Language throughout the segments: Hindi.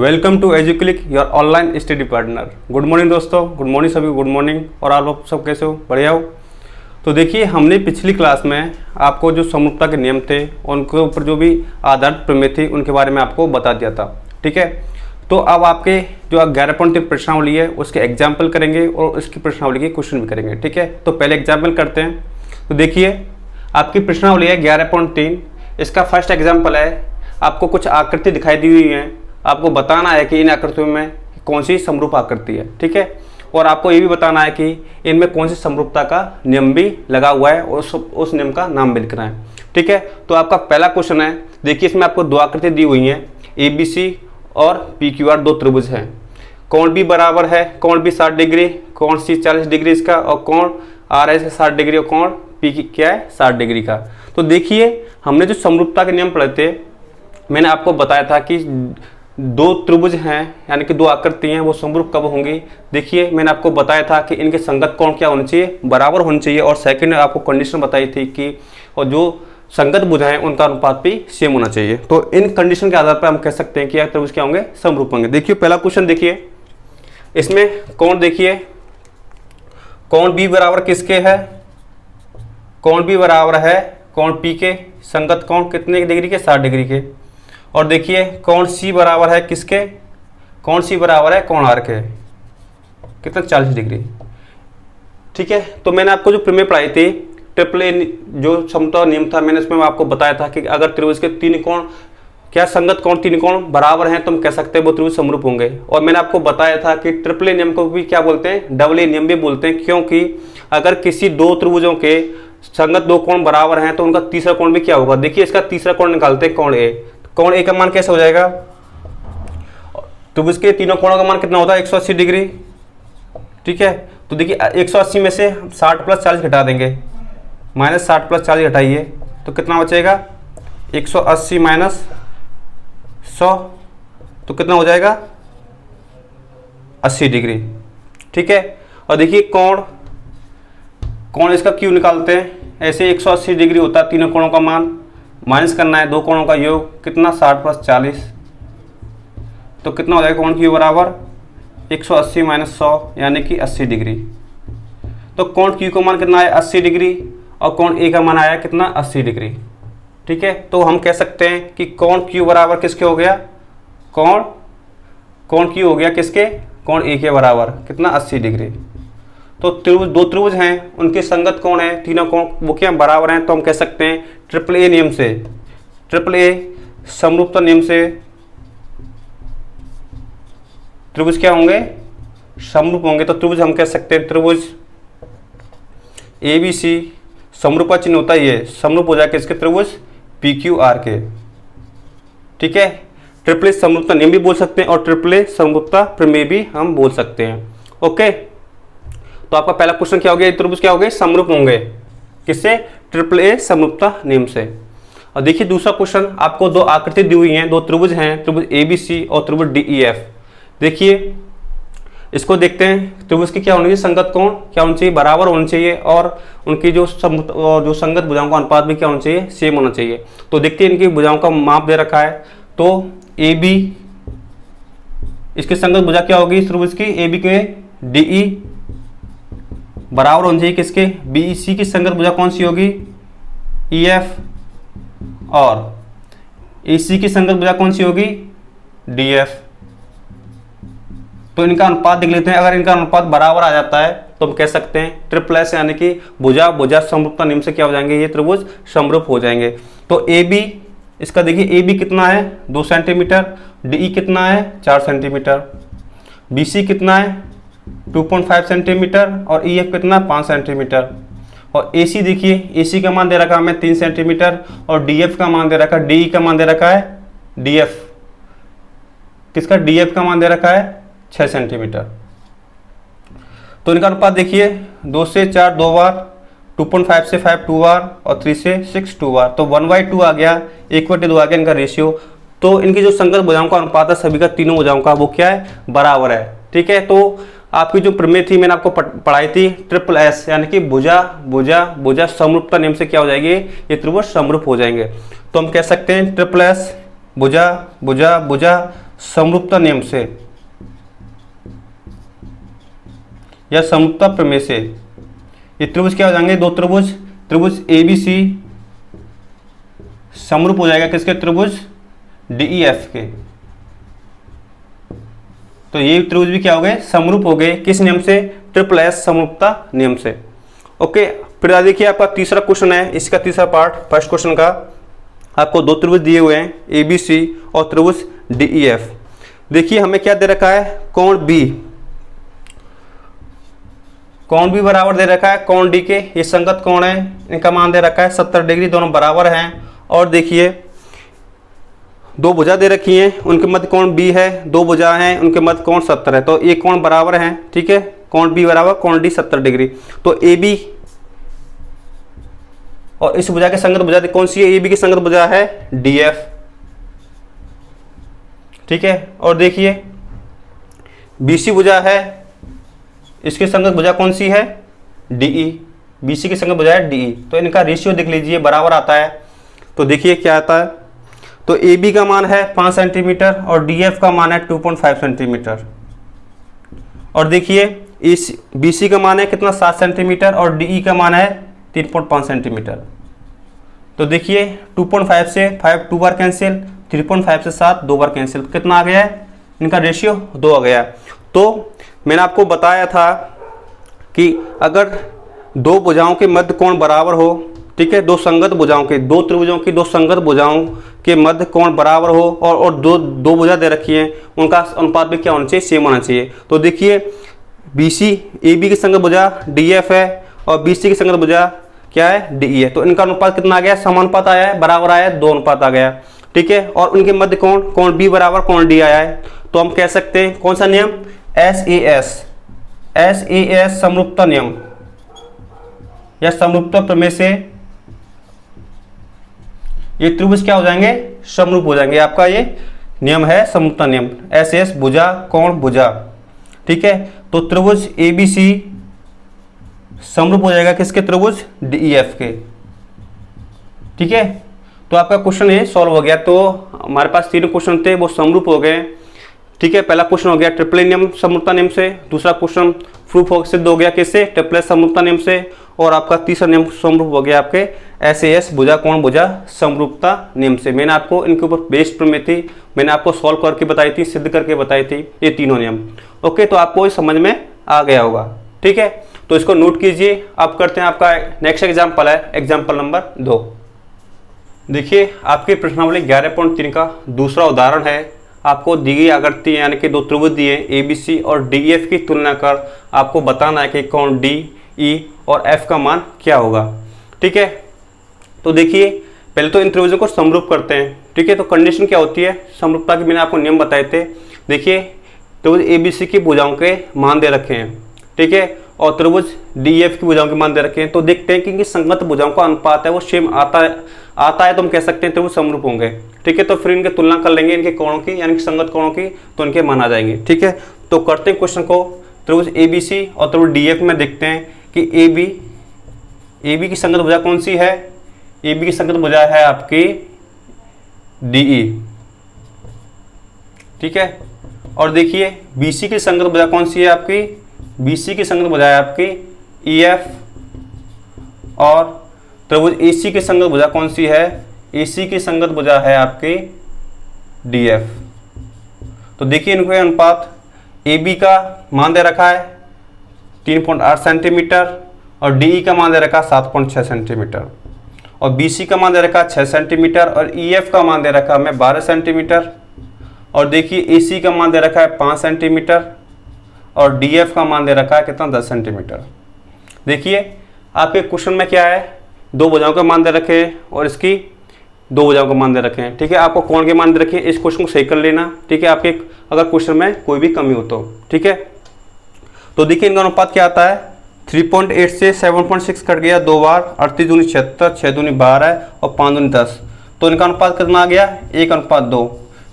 Welcome to Educlick your online study partner. Good morning दोस्तों, गुड मॉर्निंग सभी, गुड मॉर्निंग। और आप लोग सब कैसे हो? बढ़िया हो? तो देखिए, हमने पिछली क्लास में आपको जो समरूपता के नियम थे उनके ऊपर जो भी आधारित प्रमेय थी उनके बारे में आपको बता दिया था। ठीक है, तो अब आपके जो 11.3 प्रश्नावली है उसके एग्जाम्पल करेंगे और उसकी प्रश्नावली के क्वेश्चन भी करेंगे। ठीक है, तो पहले एग्जाम्पल करते हैं। तो देखिए, आपकी प्रश्नावली है 11.3। इसका फर्स्ट एग्जाम्पल है, आपको कुछ आकृति दिखाई दी हुई है, आपको बताना है कि इन आकृतियों में कौन सी समरूप आकृति है। ठीक है, और आपको ये भी बताना है कि इनमें कौन सी समरूपता का नियम भी लगा हुआ है और उस नियम का नाम भी लिखना है। ठीक है, तो आपका पहला क्वेश्चन है, देखिए इसमें आपको दो आकृति दी हुई हैं, ABC और PQR, दो त्रिभुज हैं। कोण B बराबर है, कोण B 60 डिग्री, कोण C 40 डिग्री इसका, और कोण R है 60 डिग्री, और कोण P क्या है 60 डिग्री का। तो देखिए, हमने जो समरूपता के नियम पढ़े थे, मैंने आपको बताया था कि दो त्रिभुज हैं यानी कि दो आकृति हैं, वो समरूप कब होंगी। देखिए, मैंने आपको बताया था कि इनके संगत कोण क्या होने चाहिए, बराबर होने चाहिए। और सेकंड आपको कंडीशन बताई थी कि और जो संगत भुजा हैं उनका अनुपात भी सेम होना चाहिए। तो इन कंडीशन के आधार पर हम कह सकते हैं कि यह त्रिभुज क्या होंगे, समरूप होंगे। देखिए पहला क्वेश्चन देखिए, इसमें कोण देखिए, कोण B बराबर किसके है, कोण B बराबर है कोण P के। संगत कोण कितने डिग्री के, 60 डिग्री के। और देखिए कोण C बराबर है किसके, कोण C बराबर है कोण R के, कितना 40 डिग्री। ठीक है, तो मैंने आपको जो प्रमेय पढ़ाई थी ट्रिपल ए जो समता नियम था, मैंने उसमें आपको बताया था कि अगर त्रिभुज के तीन कोण क्या संगत कोण तीन कोण बराबर हैं तो हम कह सकते हैं वो त्रिभुज समरूप होंगे। और मैंने आपको बताया था कि ट्रिपल ए नियम को भी क्या बोलते हैं, डबल ए नियम भी बोलते हैं, क्योंकि अगर किसी दो त्रिभुजों के संगत दो कोण बराबर हैं तो उनका तीसरा कोण भी क्या होगा। देखिए, इसका तीसरा कोण निकालते हैं, कोण A। कोण A का मान कैसे हो जाएगा, त्रिभुज के तीनों कोणों का मान कितना होता है, 180 डिग्री। ठीक है, तो देखिए 180 में से 60 + 40 घटा देंगे, -60 + 40 घटाइए तो कितना बचेगा, 180 - 100 तो कितना हो जाएगा, 80 डिग्री। ठीक है, और देखिए कोण इसका Q निकालते हैं, ऐसे 180 डिग्री होता है तीनों कोणों का मान, माइनस करना है दो कोणों का योग, कितना 60 + 40 तो कितना हो जाएगा, कोण Q बराबर 180 - 100 यानी कि 80 डिग्री। तो कोण Q का मान कितना आया, 80 डिग्री, और कोण A का मान आया कितना, 80 डिग्री। ठीक है, तो हम कह सकते हैं कि कोण Q बराबर किसके हो गया, कोण Q हो गया किसके, कोण A के बराबर, कितना 80 डिग्री। तो त्रिभुज दो त्रिभुज हैं, उनके संगत कोण है तीनों कोण वो क्या बराबर हैं, तो हम कह सकते हैं ट्रिपल ए नियम से, ट्रिपल ए समरूपता नियम से त्रिभुज क्या होंगे, समरूप होंगे। तो त्रिभुज हम कह सकते हैं त्रिभुज ABC, समरूपा चिन्ह होता है ये, समरूप हो जाएगा इसके त्रिभुज PQR के। ठीक है, ट्रिपल ए समरूपता नियम भी बोल सकते हैं और ट्रिपल ए समरूपता प्रमेय भी हम बोल सकते हैं। ओके, तो आपका पहला क्वेश्चन क्या हो गया, त्रिभुज क्या हो गए, समरूप होंगे किससे, ट्रिपल ए समरूपता नियम से। और देखिए दूसरा क्वेश्चन, आपको दो आकृति दी हुई हैं, दो त्रिभुज हैं, त्रिभुज ABC और त्रिभुज DEF। देखिए इसको देखते हैं, त्रिभुज की क्या होनी चाहिए, संगत कोण क्या होना चाहिए, बराबर होना चाहिए, और उनकी जो संगत भुजाओं का अनुपात भी क्या होना चाहिए, सेम होना चाहिए। तो देखते हैं इनकी भुजाओं का माप दे रखा है, तो AB इसकी संगत भुजा क्या होगी, त्रिभुज की AB के DE बराबर होनी चाहिए किसके, BC की संगत भुजा कौन सी होगी, EF, और AC की संगत भुजा कौन सी होगी, DF। तो इनका अनुपात देख लेते हैं, अगर इनका अनुपात बराबर आ जाता है तो हम कह सकते हैं ट्रिपल एस यानी कि भुजा समरूपता नियम से क्या हो जाएंगे, ये त्रिभुज समरूप हो जाएंगे। तो AB इसका देखिए, AB कितना है 2 सेंटीमीटर, DE कितना है 4 सेंटीमीटर, BC कितना है 2.5 सेंटीमीटर, और EF कितना 5 सेंटीमीटर। और AC देखिए, AC का मान दे रखा है हमें 3 सेंटीमीटर, और DF का मान दे रखा है, DE का मान दे रखा है, DF किसका, DF का मान दे रखा है 6 सेंटीमीटर। तो इनका अनुपात देखिए, 2 से 4 2 बार, 2.5 से 5 2 बार, और 3 से 6 2 बार, तो 1/2 आ गया, 1/2 आ गया इनका रेशियो। तो इनकी जो संगत भुजाओं का अनुपात है सभी का तीनों भुजाओं का वो क्या है, बराबर है। ठीक है, तो आपकी जो प्रमेय थी मैंने आपको पढ़ाई थी ट्रिपल एस यानी कि भुजा समरूपता नियम से क्या हो जाएगी, ये त्रिभुज समरूप हो जाएंगे। तो हम कह सकते हैं ट्रिपल एस भुजा समरूपता नियम से या समरूपता प्रमेय से ये त्रिभुज क्या हो जाएंगे, दो त्रिभुज, त्रिभुज ABC समरूप हो जाएगा किसके, त्रिभुज DEF के। तो ये त्रिभुज भी क्या हो गए, समरूप हो गए, किस नियम से, ट्रिपल एस समरूपता नियम से। ओके, फिर देखिए आपका तीसरा क्वेश्चन है, इसका तीसरा पार्ट फर्स्ट क्वेश्चन का। आपको दो त्रिभुज दिए हुए हैं ABC और त्रिभुज DEF। देखिए हमें क्या दे रखा है, कोण B, कोण B बराबर दे रखा है कोण D के, ये संगत कोण है, इनका मान दे रखा है 70 डिग्री, दोनों बराबर हैं। और देखिए दो भुजा दे रखी हैं, उनके मध्य कोण B है, दो भुजा हैं, उनके मध्य कोण 70 है, तो ये कोण बराबर हैं, ठीक है, कोण B बराबर कोण D 70 डिग्री। तो AB और इस भुजा की संगत भुजा कौन सी है, AB की संगत भुजा है DF, ठीक है। और देखिए BC भुजा है, इसकी संगत भुजा कौन सी है, DE, BC की संगत भुजा है DE। तो इनका रेशियो देख लीजिए, बराबर आता है। तो देखिए क्या आता है, तो AB का मान है 5 सेंटीमीटर और DF का मान है 2.5 सेंटीमीटर। और देखिए इस BC का मान है कितना, 7 सेंटीमीटर और DE का मान है 3.5 सेंटीमीटर। तो देखिए 2.5 से 5 2 बार कैंसिल, 3.5 से 7 2 बार कैंसिल, कितना आ गया है, इनका रेशियो 2 आ गया। तो मैंने आपको बताया था कि अगर दो भुजाओं के मध्य कोण बराबर हो, ठीक है, दो संगत भुजाओं के, दो त्रिभुजों की दो संगत भुजाओं के मध्य कोण बराबर हो और दो भुजा दे रखी हैं, उनका अनुपात भी क्या होना चाहिए, सेम होना चाहिए। तो देखिए BC AB की संगत भुजा DF है और BC की संगत भुजा क्या है, DE है। तो इनका अनुपात कितना आ गया, समानुपात आया है, बराबर आया है, 2 अनुपात आ गया, ठीक है। और उनके मध्य कोण, कोण B बराबर कोण D आया है। तो हम कह सकते हैं कौन सा नियम, SAS समरूपता नियम या समरूपता प्रमेय से ये त्रिभुज क्या हो जाएंगे, समरूप हो जाएंगे। आपका ये नियम है समरूपता नियम, SAS भुजा कोण भुजा, ठीक है। तो त्रिभुज ABC समरूप हो जाएगा किसके, त्रिभुज DEF के, ठीक है। तो आपका क्वेश्चन ये सॉल्व हो गया। तो हमारे पास 3 क्वेश्चन थे, वो समरूप हो गए, ठीक है। पहला क्वेश्चन हो गया ट्रिपल नियम समरूपता नियम से, दूसरा क्वेश्चन प्रूफ हो सिद्ध हो गया किससे, ट्रिपल समरूपता नियम से, और आपका तीसरा नियम समरूप हो गया आपके SAS भुजा कोण भुजा समरूपता नियम से। मैंने आपको इनके ऊपर बेस्ड प्रमेय थी, मैंने आपको सॉल्व करके बताई थी, सिद्ध करके बताई थी, ये तीनों नियम। ओके, तो आपको ये समझ में आ गया होगा, ठीक है। तो इसको नोट कीजिए। आप करते हैं, आपका नेक्स्ट एग्जाम्पल है एग्जाम्पल नंबर 2। देखिए आपके प्रश्नावली 11.3 का दूसरा उदाहरण है। आपको दी गई आकृति यानी कि दो त्रिभुज दिए ABC और DEF की तुलना कर आपको बताना है कि कोण DE और F का मान क्या होगा, ठीक है। तो देखिए पहले तो इन त्रिभुजों को समरूप करते हैं, ठीक है। तो कंडीशन क्या होती है समरूपता की, मैंने आपको नियम बताए थे। देखिए त्रिभुज ABC की भुजाओं के मान दे रखे हैं, ठीक है, और त्रिभुज DEF की भुजाओं के मान दे रखे हैं। तो देखते हैं कि इनकी संगत भुजाओं का अनुपात है वो सेम आता है तो हम कह सकते हैं त्रिभुज समरूप होंगे, ठीक है। तो फिर इनकी तुलना कर लेंगे इनके कोणों की, यानी कि संगत कोणों की, तो इनके मान आ जाएंगे, ठीक है। तो करते हैं क्वेश्चन को, त्रिभुज ABC और त्रिभुज DEF में देखते हैं कि AB की संगत भुजा कौन सी है, AB की संगत भुजा है आपकी DE, ठीक है। और देखिए BC की संगत भुजा कौन सी है आपकी, BC की संगत भुजा है आपकी EF, और त्रिभुज AC की संगत भुजा कौन सी है, AC की संगत भुजा है आपकी DF। तो देखिए इनके अनुपात, AB का मान दे रखा है 3.8 सेंटीमीटर और DE का मान दे रखा है 7.6 सेंटीमीटर, और BC का मान दे रखा है 6 सेंटीमीटर और EF का मान दे रखा है 12 सेंटीमीटर, और देखिए AC का मान दे रखा है 5 सेंटीमीटर और DF का मान दे रखा है कितना, 10 सेंटीमीटर। देखिए आपके क्वेश्चन में क्या है, दो भुजाओं के मान दे रखे हैं और इसकी दो भुजाओं के मान दे रखे हैं, ठीक है। आपको कोण के मान दे रखे हैं, इस क्वेश्चन को सही कर लेना, ठीक है। आपके अगर क्वेश्चन में कोई भी कमी हो तो, ठीक है। तो देखिए इनका अनुपात क्या आता है, 3.8 से 7.6 कट गया 2 बार, 38 दूनी 76, 6 दूनी 12 और 5 दूनी 10। तो इनका अनुपात कितना आ गया, 1:2,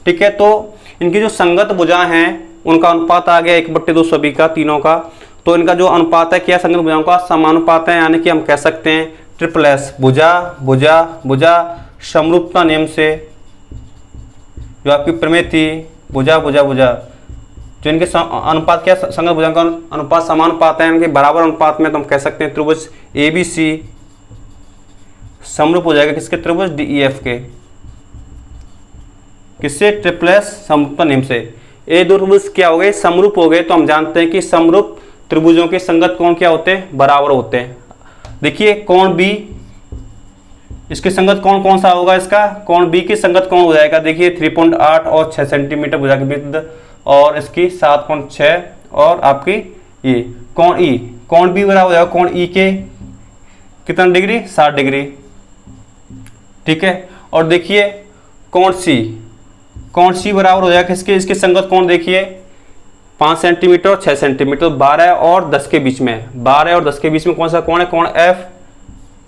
ठीक है। तो इनकी जो संगत भुजा हैं उनका अनुपात आ गया 1/2 सभी का, तीनों का। तो इनका जो अनुपात है क्या, संगत भुजाओं का समानुपात है, यानी कि हम कह सकते हैं ट्रिपल एस भुजा भुजा भुजा समरूपता नियम से जो आपकी प्रमेय थी भुजा भुजा भुजा, जो इनके अनुपात क्या, संगत भुजाओं का अनुपात समानुपात है, इनके बराबर अनुपात में, तो हम कह सकते हैं त्रिभुज ABC समरूप हो जाएगा किसके, त्रिभुज DEF के, किससे, ट्रिपलेस समरूपता नियम से। ये दो त्रिभुज क्या हो गए, समरूप हो गए। तो हम जानते हैं कि समरूप त्रिभुजों के संगत कोण क्या होते हैं, बराबर होते हैं। देखिए कोण B, इसके संगत कोण कौन सा होगा, इसका कोण B की संगत कोण हो जाएगा, देखिए 3.8 और 6 सेंटीमीटर भुजा के बीच, और इसकी 7.6, और आपकी ये कोण E, कोण B बराबर हो जाएगा कोण E के कितना डिग्री, 60 डिग्री, ठीक है। और देखिए कोण C बराबर हो जाएगा किसके, इसके संगत कोण देखिए 5 सेंटीमीटर और 6 सेंटीमीटर, 12 और 10 के बीच में, 12 और 10 के बीच में कौन सा कोण है, कोण F,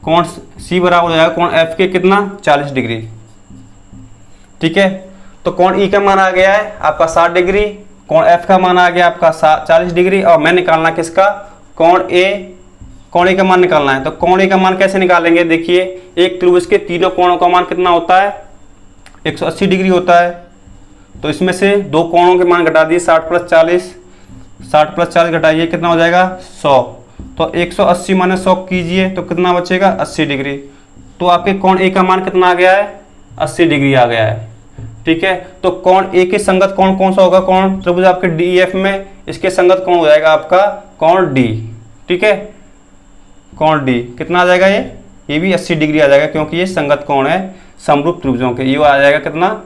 कोण C बराबर हो जाएगा कोण F के कितना, 40 डिग्री, ठीक है। तो कोण E का मान आ गया है आपका 60 डिग्री, कोण F का मान आ गया आपका 40 डिग्री, और मैं निकालना किसका, कोण A का मान निकालना है। तो कोण A का मान कैसे निकालेंगे, देखिए एक त्रिभुज के तीनों कोणों का मान कितना होता है, 180 डिग्री होता है। तो इसमें से दो कोणों के मान घटा दिए, 60 प्लस 40 घटाइए कितना हो जाएगा, 100। तो 180 माने 100 कीजिए तो कितना बचेगा, 80 डिग्री। तो आपके कोण A का मान कितना आ गया है, 80 डिग्री आ गया है, ठीक है। तो कोण A के संगत कोण कौन सा होगा, कोण त्रिभुज आपके DEF में, इसके संगत कोण हो जाएगा आपका कोण D, ठीक है। कोण D कितना आ जाएगा, ये भी 80 डिग्री आ जाएगा, क्योंकि ये संगत कोण है समरूप त्रिभुजों के, ये आ जाएगा कितना,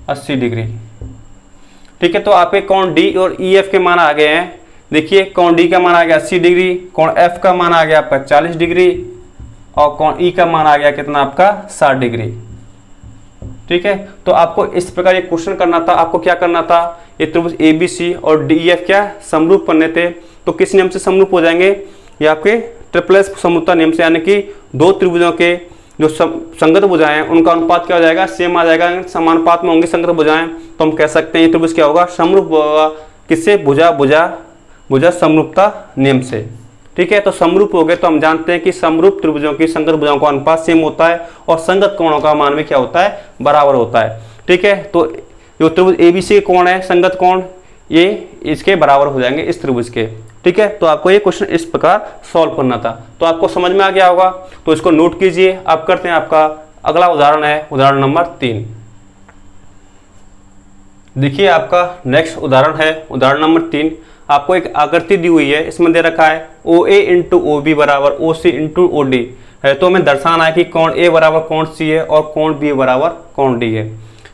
80 डिग्री, ठीक है। तो आपके कोण D और EF के मान आ गए हैं। देखिए कोण D का मान आ गया 80 डिग्री, कोण F का मान आ गया आपका 40 डिग्री, और कोण E का मान आ गया कितना आपका, 60 डिग्री, ठीक है। तो आपको इस प्रकार ये क्वेश्चन करना था। आपको क्या करना था, ये त्रिभुज ABC और DEF क्या समरूप करने थे। तो किस नियम से समरूप हो जाएंगे, ये आपके ट्रिपलेस समरूपता नियम से, यानी कि दो त्रिभुजों के जो संगत भुजाएं हैं उनका अनुपात क्या हो जाएगा, सेम आ जाएगा, समानुपात में होंगी संगत भुजाएं, तो हम कह सकते हैं ये त्रिभुज क्या होगा, समरूप होगा किससे, भुजा समरूपता नियम से, ठीक है। तो समरूप हो गए, तो हम जानते हैं कि समरूप त्रिभुजों की संगत भुजाओं का अनुपात सेम होता है, और संगत कोणों का मान भी क्या होता है, बराबर होता है, ठीक है। तो जो त्रिभुज ABC कोण है, संगत कोण, ये इसके बराबर हो जाएंगे इस त्रिभुज के, ठीक है। तो आपको ये क्वेश्चन इस प्रकार सॉल्व करना था। तो आपको समझ में आ गया होगा, तो इसको नोट कीजिए। आप करते हैं, आपका अगला उदाहरण है उदाहरण नंबर 3। देखिए आपका नेक्स्ट उदाहरण है उदाहरण नंबर 3। आपको एक आकृति दी हुई है, इसमें दे रखा है OA इंटू OB बराबर OC इंटू OD है। तो हमें दर्शाना है कि कोण A बराबर कोण C है और कोण B बराबर कोण D है,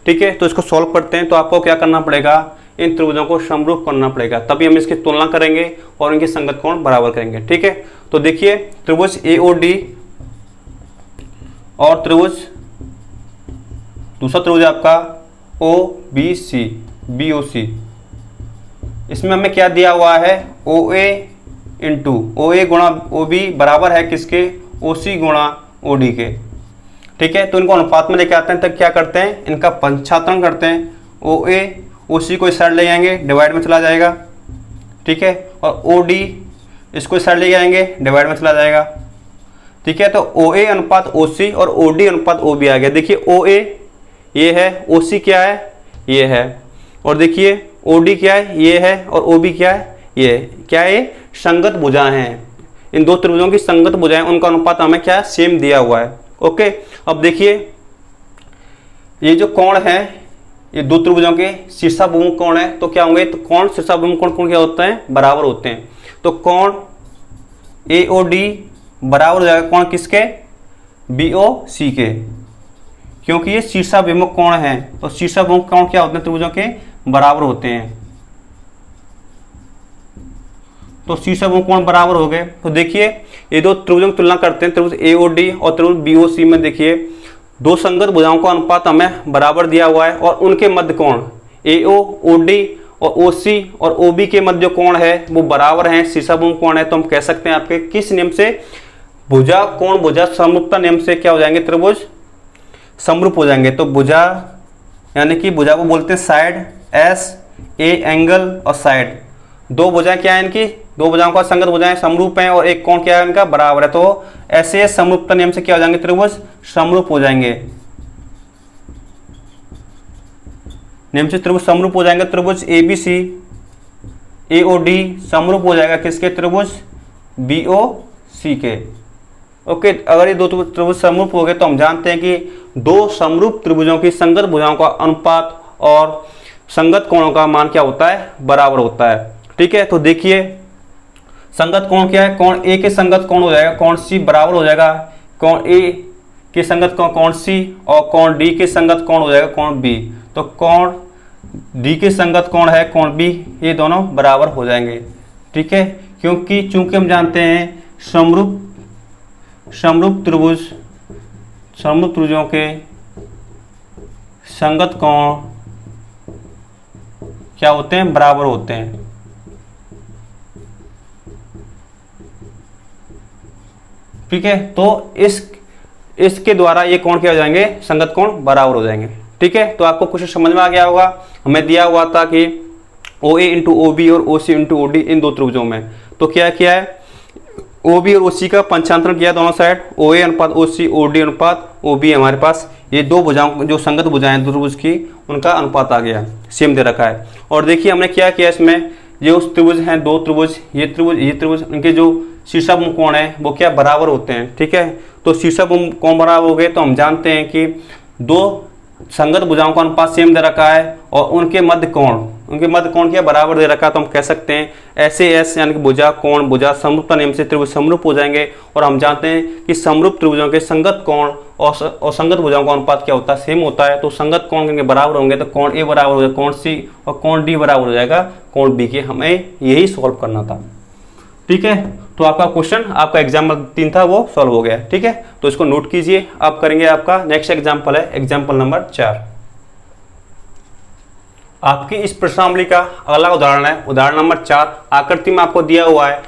ठीक है। तो इसको सॉल्व करते हैं। तो आपको क्या करना पड़ेगा, इन त्रिभुजों को समरूप करना पड़ेगा, तभी हम इसकी तुलना करेंगे और इनके संगत कोण बराबर करेंगे, ठीक है। तो देखिए त्रिभुज AOD और त्रिभुज, दूसरा त्रिभुज आपका BOC, इसमें हमें क्या दिया हुआ है, OA गुणा OB बराबर है किसके, OC गुणा OD के, ठीक है। तो इनको अनुपात में लेके आते हैं, तब क्या करते हैं, इनका पंचातरण करते हैं। OA OC को इस साइड ले जाएंगे, डिवाइड में चला जाएगा, ठीक है। और OD इसको इस साइड ले जाएंगे, डिवाइड में चला जाएगा, ठीक है। तो OA अनुपात OC और OD अनुपात OB आ गया। देखिए OA ये है, OC क्या है, ये है, और देखिए OD क्या है, ये है, और OB क्या है, ये क्या है, ये संगत भुजाएं हैं। इन दो त्रिभुजों की संगत भुजाएं, उनका अनुपात हमें क्या सेम दिया हुआ है, ओके। अब देखिए ये जो कोण है, ये दो त्रिभुजों के शीर्षाभिमुख कोण है, तो क्या होंगे, तो कोण शीर्षाभिमुख कोण क्या होते हैं, बराबर होते हैं। तो कोण AOD बराबर हो जाएगा कोण किसके, BOC के, क्योंकि ये शीर्षाभिमुख कोण है। तो शीर्षाभिमुख कोण क्या होते हैं, त्रिभुजों के बराबर होते हैं। तो शीर्षाभिमुख कोण बराबर हो गए। तो देखिए ये दो त्रिभुजों की तुलना करते हैं, त्रिभुज AOD और त्रिभुज BOC में देखिए दो संगत भुजाओं का अनुपात हमें बराबर दिया हुआ है, और उनके मध्य कोण AOD और OC और OB के मध्य जो कोण है वो बराबर हैं, शीर्षाभिमुख कोण है। तो हम कह सकते हैं आपके किस नियम से, भुजा समरूपता नियम से क्या हो जाएंगे, त्रिभुज समरूप हो जाएंगे। तो भुजा यानी कि भुजा को बोलते हैं साइड, SA एंगल और साइड, दो भुजाएं क्या है इनकी, दो भुजाओं का संगत भुजाएं समरूप हैं, और एक कोण क्या है इनका, बराबर है। तो ऐसे समरूपता नियम से क्या हो जाएंगे, त्रिभुज समरूप हो जाएंगे। नियम से त्रिभुज समरूप हो जाएंगे। त्रिभुज ABC AOD समरूप हो जाएगा किसके, त्रिभुज BOC के। ओके, अगर ये दो त्रिभुज समरूप हो गए तो हम जानते हैं कि दो समरूप त्रिभुजों की संगत भुजाओं का अनुपात और संगत कोणों का मान क्या होता है, बराबर होता है। ठीक है, तो देखिए संगत कोण क्या है, कोण A के संगत कोण हो जाएगा कोण C बराबर हो जाएगा कोण A के संगत कोण C, और कोण D के संगत कोण हो जाएगा कोण B। तो कोण D के संगत कोण है कोण B, ये दोनों बराबर हो जाएंगे। ठीक है, क्योंकि चूंकि हम जानते हैं समरूप त्रिभुजों के संगत कोण क्या होते हैं, बराबर होते हैं। ठीक है, तो इसके द्वारा ये कोण क्या हो जाएंगे, संगत कोण बराबर हो जाएंगे। ठीक है, तो आपको कुछ समझ में आ गया होगा। हमें दिया हुआ था कि OA इंटू OB और OC इंटू OD इन दो त्रिभुजों में, तो क्या किया है, OB और OC का पंचांतरण किया दोनों साइड, OA अनुपात OC, OD अनुपात OB। हमारे पास ये दो भुजाओं जो संगत भुजाएं त्रिभुज की, उनका अनुपात आ गया, सेम दे रखा है। और देखिए हमने क्या किया इसमें, ये उस त्रिभुज हैं दो त्रिभुज, ये त्रिभुज उनके जो शीर्षाभिमुख कोण है वो क्या बराबर होते हैं। ठीक है, तो शीर्षाभिमुख कोण बराबर हो गए तो हम जानते हैं कि दो संगत भुजाओं का अनुपात सेम दे रखा है और उनके मध्य कोण क्या बराबर दे रखा है। तो हम कह सकते हैं ऐसे एस यानी कि भुजा कोण भुजा समरूपता नियम से त्रिभुज समरूप हो जाएंगे। और हम जानते हैं कि समरूप त्रिभुजों के संगत कोण और संगत भुजाओं का अनुपात क्या होता है, सेम होता है। तो संगत कोण के बराबर होंगे तो कोण A बराबर हो जाएगा कोण C और कोण D बराबर हो जाएगा कोण B के। हमें यही सॉल्व करना था। ठीक है, तो आपका क्वेश्चन आपका एग्जाम्पल 3 था वो सॉल्व हो गया। ठीक है, तो इसको नोट कीजिए। आप करेंगे आपका नेक्स्ट एग्जाम्पल है एग्जाम्पल नंबर 4। आपकी इस प्रश्नावली का अगला उदाहरण है उदाहरण नंबर 4। आकृति में आपको दिया हुआ है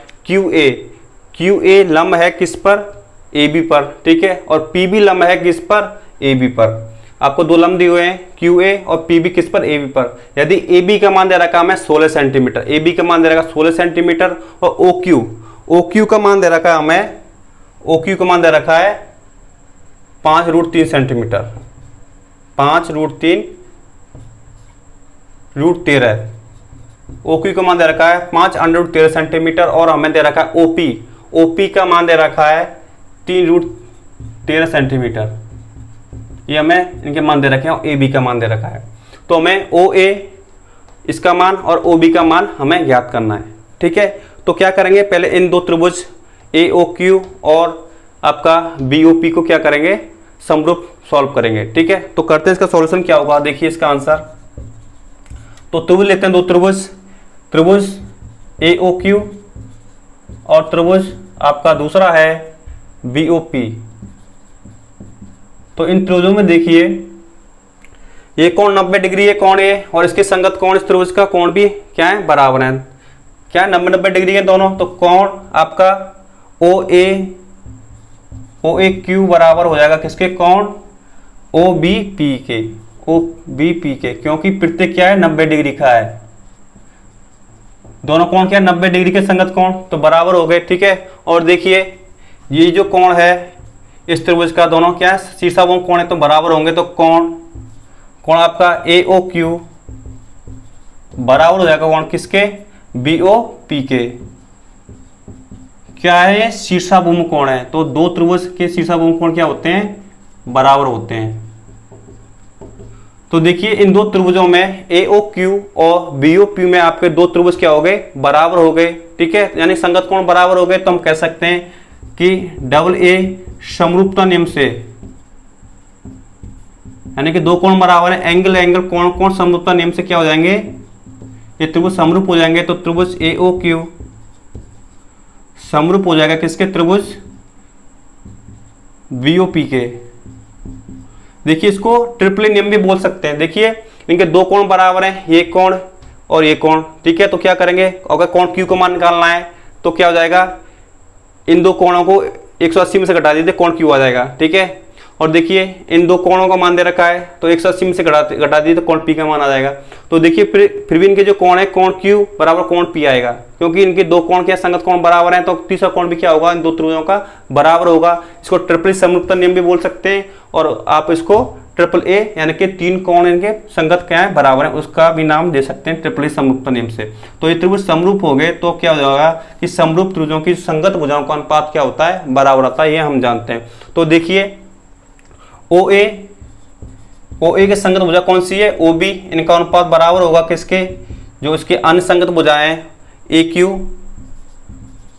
QA लंब है किस पर, AB पर। ठीक है, और PB लंब है किस पर, AB पर। आपको दो लंब दिए हुए हैं QA और PB किस पर, AB पर। यदि AB का मान दे रखा है हमें 16 सेंटीमीटर, AB का मान दे रखा है 16 सेंटीमीटर, और OQ का मान दे रखा है हमें, OQ का मान दे रखा है 5√3 सेंटीमीटर, 5√3 √13। OQ का मान दे रखा है 5√13 सेंटीमीटर, और हमें दे रखा है OP का मान दे रखा है 3√13 सेंटीमीटर। ये हमें इनके मान दे रखे हैं और AB का मान दे रखा है। तो हमें OA इसका मान और OB का मान हमें ज्ञात करना है। ठीक है, तो क्या करेंगे, पहले इन दो त्रिभुज AOQ और आपका BOP को क्या करेंगे, समरूप सॉल्व करेंगे। ठीक है, तो करते हैं इसका सॉल्यूशन क्या होगा। देखिए इसका आंसर, तो त्रिभुज लेते हैं दो त्रिभुज AOQ और त्रिभुज आपका दूसरा है BOP। तो इन त्रिभुजों में देखिए ये कोण 90 डिग्री है कोण A, और इसके संगत कोण इस त्रिभुज का कोण भी क्या है, बराबर है। क्या 90 डिग्री के दोनों, तो कोण आपका OAQ बराबर हो जाएगा किसके, कोण OBP के, क्योंकि प्रत्येक क्या है 90 डिग्री का है। दोनों कोण क्या है 90 डिग्री के संगत कोण, तो बराबर हो गए। ठीक है, और देखिए ये जो कोण है इस त्रिभुज का, दोनों क्या है शीर्षाभिमुख कोण है तो बराबर होंगे। तो कोण आपका AOQ बराबर हो जाएगा कोण किसके, BOP के। क्या है, शीर्षाभिमुख कोण है, तो दो त्रिभुज के शीर्षाभिमुख कोण क्या होते हैं, बराबर होते हैं। तो देखिए इन दो त्रिभुजों में AOQ और BOP में आपके दो त्रिभुज क्या हो गए, बराबर हो गए। ठीक है, यानी संगत कोण बराबर हो गए। तो हम कह सकते हैं कि AA समरूपता नियम से, यानी कि दो कोण बराबर है, एंगल कोण समरूपता नियम से क्या हो जाएंगे, ये त्रिभुज समरूप हो जाएंगे। तो त्रिभुज AOQ समरूप हो जाएगा किसके, त्रिभुज BOP के। देखिए इसको ट्रिपल नियम भी बोल सकते हैं। देखिए इनके दो कोण बराबर हैं, ये कोण और ये कोण। ठीक है, तो क्या करेंगे, अगर कोण Q को मान निकालना है तो क्या हो जाएगा, इन दो कोणों को 180 में से घटा दीजिए, कोण Q आ जाएगा। ठीक है, और देखिए इन दो कोणों का मान दे रखा है तो 180 में से घटा दीजिए तो कोण P का मान आ जाएगा। तो देखिए फिर भी इनके जो कोण है कोण Q बराबर कोण P आएगा, क्योंकि इनके दो कोण क्या संगत कोण बराबर हैं। तो तीसरा कोण भी क्या होगा, इन दो त्रिभुजों का बराबर होगा। इसको ट्रिपल समरूपता नियम भी बोल सकते हैं और आप इसको ट्रिपल ए, यानी कि 3 कोण इनके संगत क्या है, बराबर है, उसका भी नाम दे सकते हैं ट्रिपल ए समरूपता नियम से। तो ये त्रिभुज समरूप हो गए तो क्या हो जाएगा कि समरूप त्रिभुजों की संगत भुजाओं का अनुपात क्या होता है, बराबर होता है, ये हम जानते हैं। तो देखिए ओ ए के संगत भुजा कौन सी है, ओ बी, इनका अनुपात बराबर होगा किसके, जो इसके अन्य संगत भुजाएं ए क्यू,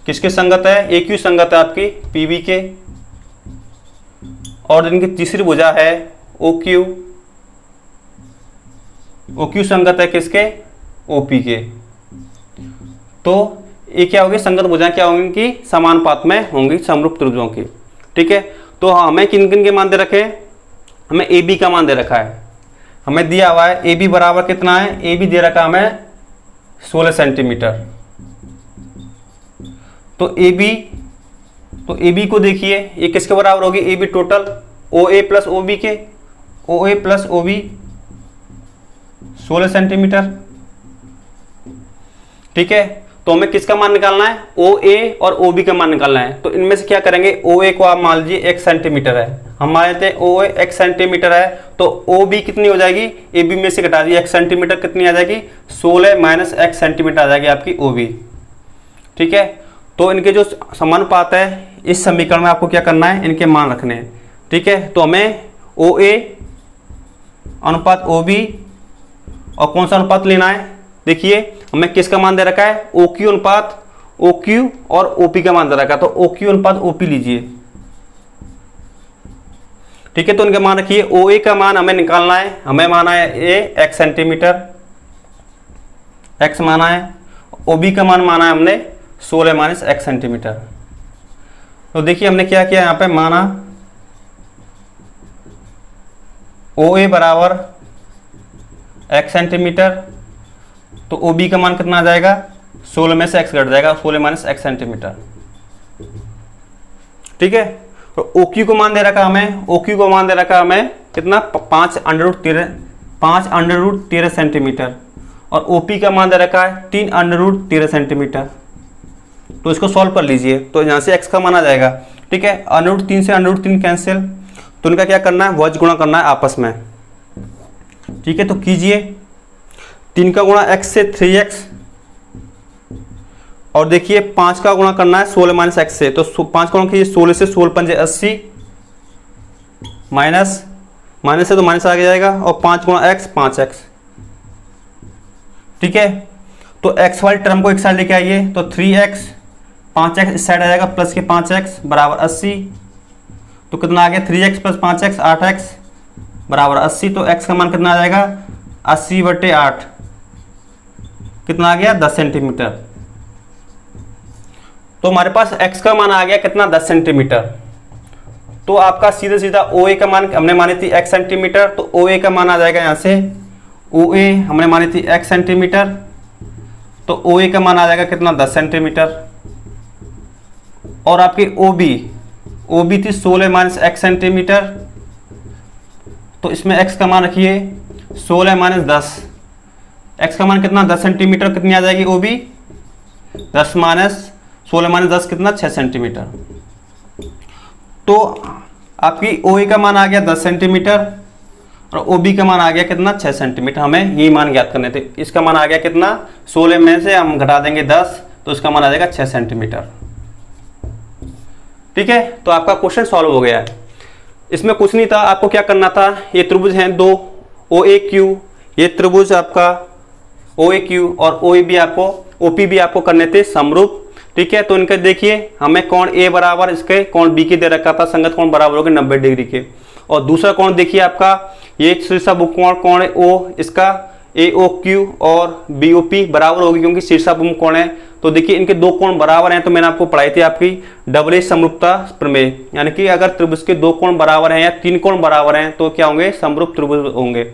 किसके संगत है, ए क्यू संगत है आपकी पी बी के, और इनकी तीसरी भुजा है ओ क्यू संगत है किसके, ओपी के। तो ये क्या होगी, संगत भुजाएं क्या होंगी कि समानुपात में होंगी समरूप त्रिभुजों की। ठीक है, तो हमें किन किन के मान दे रखे, हमें ए बी का मान दे रखा है, हमें दिया हुआ है ए बी बराबर कितना है, ए बी दे रखा हमें 16 सेंटीमीटर। तो ए बी को देखिए ये किसके बराबर होगी, A B total O A plus O B के, O A plus O B 16 centimetre. ठीक है, तो हमें किसका मान निकालना है, ओ ए और ओ बी का मान निकालना है। तो इनमें से क्या करेंगे, ओ ए को आप मान लीजिए 1 सेंटीमीटर है, हमारे थे ओ ए 1 सेंटीमीटर है, तो ओ बी कितनी हो जाएगी, ए बी में से घटा दी 1 सेंटीमीटर, कितनी आ जाएगी 16 माइनस 1 सेंटीमीटर आ जाएगी आपकी ओ बी। ठीक है, तो इनके जो समानुपात है इस समीकरण में आपको क्या करना है, इनके मान रखने हैं। ठीक है, तो हमें ओ ए अनुपात ओ बी और कौन सा अनुपात लेना है, देखिए हमें किसका मान दे रखा है, ओ क्यू अनुपात ओ क्यू और ओपी का मान दे रखा है, तो ओ क्यू अनुपात ओपी लीजिए। ठीक है, तो इनके मान रखिए, ओ ए का मान हमें निकालना है, हमें माना है ए 1 सेंटीमीटर, एक्स माना है, ओ बी का मान माना है हमने 16 माइनस 1 सेंटीमीटर। तो देखिए हमने क्या किया, यहाँ पे माना ओ ए बराबर 1 सेंटीमीटर, तो ओ बी का मान कितना आ जाएगा, 16 में से x घट जाएगा, 16 माइनस 1 सेंटीमीटर। ठीक है, तो ओ क्यू को मान दे रखा हमें, ओ क्यू को मान दे रखा हमें कितना 5 अंडर रूट 13 सेंटीमीटर, और ओ पी का मान दे रखा है 3 अंडर रूट 13 सेंटीमीटर। तो इसको सॉल्व कर लीजिए, तो यहाँ से x का मान आ जाएगा। ठीक है, अंडर रूट 3 से अंडर रूट 3 कैंसिल, तो इनका क्या करना है, वज गुणा करना है आपस में। ठीक है, तो कीजिए 3 का गुणा x से 3x, और देखिए 5 का गुणा करना है 16 माइनस x से, तो 5 का गुणा कीजिए 16 से, 16 पंजे 80, माइनस से तो माइनस आगे जाएगा, और 5 गुणा x 5x। ठीक है, तो x वाली टर्म को एक साइड लेके आइए, तो 3x 5x इस साइड आ जाएगा, प्लस के 5x बराबर 80, तो कितना आ गया 3x प्लस 5x 8x बराबर 80। तो x का मान कितना आ जाएगा 80/8, कितना आ गया 10 सेंटीमीटर। तो हमारे पास x का मान आ गया कितना 10 सेंटीमीटर। तो आपका सीधा सीधा OA का मान हमने मानी थी 1 सेंटीमीटर, तो OA का मान आ जाएगा यहाँ से, OA हमने मानी थी 1 सेंटीमीटर, तो OA का मान आ जाएगा कितना 10 सेंटीमीटर। और आपकी OB थी 16 माइनस 1 सेंटीमीटर, तो इसमें x का मान रखिए 16 माइनस 10, x का मान कितना 10 सेंटीमीटर, कितनी आ जाएगी OB 10 माइनस 16 माइनस 10 कितना 6 सेंटीमीटर। तो आपकी OA का मान आ गया 10 सेंटीमीटर और OB का मान आ गया कितना 6 सेंटीमीटर। हमें यही मान ज्ञात करने थे। इसका मान आ गया कितना 16 में से हम घटा देंगे 10, तो इसका मान आ जाएगा 6 सेंटीमीटर। ठीक है, तो आपका क्वेश्चन सॉल्व हो गया है। इसमें कुछ नहीं था, आपको क्या करना था, ये त्रिभुज हैं दो OAQ, ये त्रिभुज आपका OAQ और OAB आपको OP भी आपको करने थे समरूप। ठीक है, तो इनके देखिए हमें कोण A बराबर इसके कोण B के दे रखा था, संगत कोण बराबर हो गए 90 डिग्री के। और दूसरा कोण देखिए आपका ये शीर्षाभिमुख कोण है O, इसका AOQ और BOP बराबर होगी क्योंकि शीर्षाभिमुख कोण है। तो देखिए इनके दो कोण बराबर हैं, तो मैंने आपको पढ़ाई थी आपकी डबल समरूपता प्रमेय, यानी कि अगर त्रिभुज के दो कोण बराबर हैं या तीन कोण बराबर हैं तो क्या होंगे, समरूप त्रिभुज होंगे।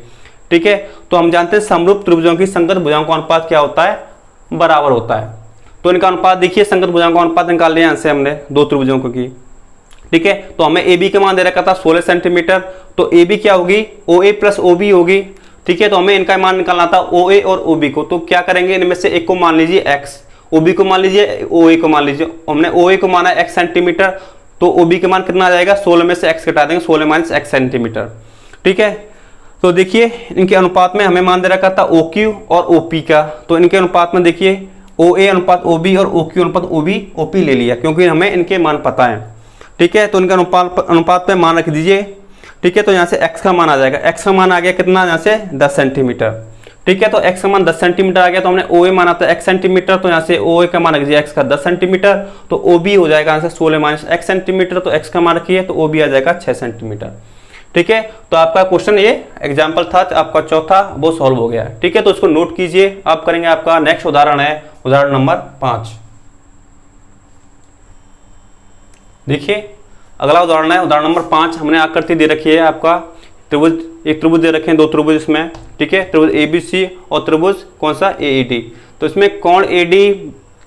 ठीक है, तो हम जानते हैं समरूप त्रिभुजों की संगत भुजाओं का अनुपात क्या होता है, बराबर होता है। तो इनका अनुपात देखिए, संगत भुजाओं का अनुपात निकाल लिया यहाँ से हमने दो त्रिभुजों को की। ठीक है, तो हमें AB का मान दे रखा था 16 सेंटीमीटर, तो AB क्या होगी OA प्लस OB होगी। ठीक है, तो हमें इनका मान निकालना था OA और OB को। तो क्या करेंगे, इनमें से एक को मान लीजिए x, OB को मान लीजिए, OA को मान लीजिए। हमने OA को माना 1 सेंटीमीटर, तो OB का मान कितना आ जाएगा 16 में से x घटा देंगे, 16 माइनस 1 सेंटीमीटर। ठीक है। तो देखिए इनके अनुपात में हमें मान दे रखा था OQ और OP का, तो इनके अनुपात में देखिए OA अनुपात OB और OQ अनुपात OP ले लिया क्योंकि हमें इनके मान पता है। ठीक है, तो इनका अनुपात पे मान रख दीजिए। ठीक है, तो यहाँ से x का मान आ जाएगा, x का मान आ गया कितना, यहाँ से 10 सेंटीमीटर। ठीक है, तो x का मान 10 सेंटीमीटर आ गया, तो हमने OA माना था x सेंटीमीटर, तो यहाँ से OA का मान रख दीजिए x का 10 सेंटीमीटर, तो OB हो जाएगा यहाँ से 16 माइनस x सेंटीमीटर, तो x का मान रखिए तो OB आ जाएगा 6 सेंटीमीटर। ठीक है, तो आपका क्वेश्चन ये एग्जाम्पल था आपका चौथा, वो सॉल्व हो गया। ठीक है, तो इसको नोट कीजिए। आप करेंगे, आपका नेक्स्ट उदाहरण है उदाहरण नंबर 5। देखिए अगला उदाहरण है उदाहरण नंबर 5। हमने आकृति दे रखी है आपका त्रिभुज, एक त्रिभुज दे रखे हैं, दो त्रिभुज इसमें। ठीक है, त्रिभुज ABC और त्रिभुज कौन सा AED। तो इसमें कोण AD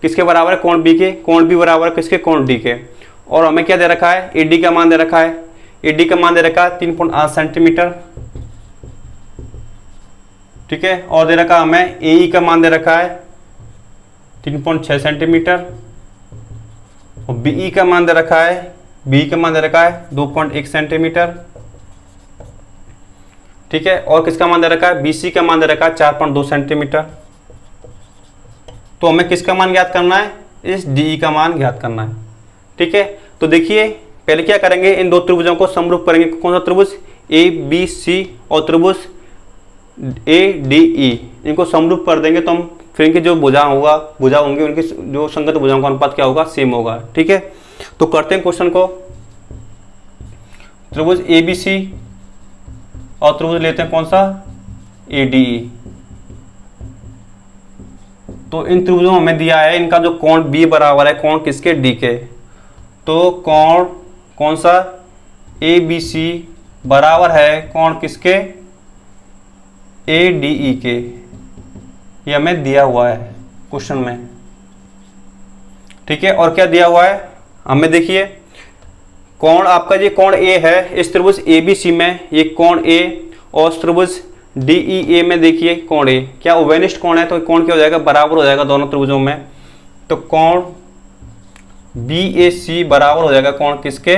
किसके बराबर है, कोण B के, कोण B बराबर है किसके, कोण D के। और हमें क्या दे रखा है, AD का मान दे रखा है, AD का मान दे रखा है 3.8 सेंटीमीटर। ठीक है, और दे रखा हमें AE का मान दे रखा है 3.6 सेंटीमीटर, और BE का मान दे रखा है, BE का मान दे रखा है 2.1 सेंटीमीटर। ठीक है, और किसका मान दे रखा है, BC का मान दे रखा है 4.2 सेंटीमीटर। तो हमें किसका मान ज्ञात करना है, इस DE का मान ज्ञात करना है। ठीक है, तो देखिए पहले क्या करेंगे, इन दो त्रिभुजों को समरूप करेंगे। कौन सा त्रिभुज, ABC और त्रिभुज ADE, इनको समरूप कर देंगे तो हम फिर इनकी जो भुजा होंगी उनकी जो संगत भुजाओं का अनुपात क्या होगा, सेम होगा। ठीक है, तो करते हैं क्वेश्चन को। त्रिभुज ABC और त्रिभुज लेते हैं कौन सा, ADE। तो इन त्रिभुजों में हमें दिया है इनका जो कोण B बराबर है कोण किसके, D के। तो कोण कौन सा, ABC बराबर है कोण किसके, ADE के। ये हमें दिया हुआ है क्वेश्चन में। ठीक है, और क्या दिया हुआ है हमें, देखिए कोण आपका ये कोण A है इस त्रिभुज ABC में, ये कोण A, और त्रिभुज DEA में देखिए कोण A क्या उभयनिष्ठ कोण है, तो कोण क्या हो जाएगा, बराबर हो जाएगा दोनों त्रिभुजों में। तो कोण BAC बराबर हो जाएगा कोण किसके,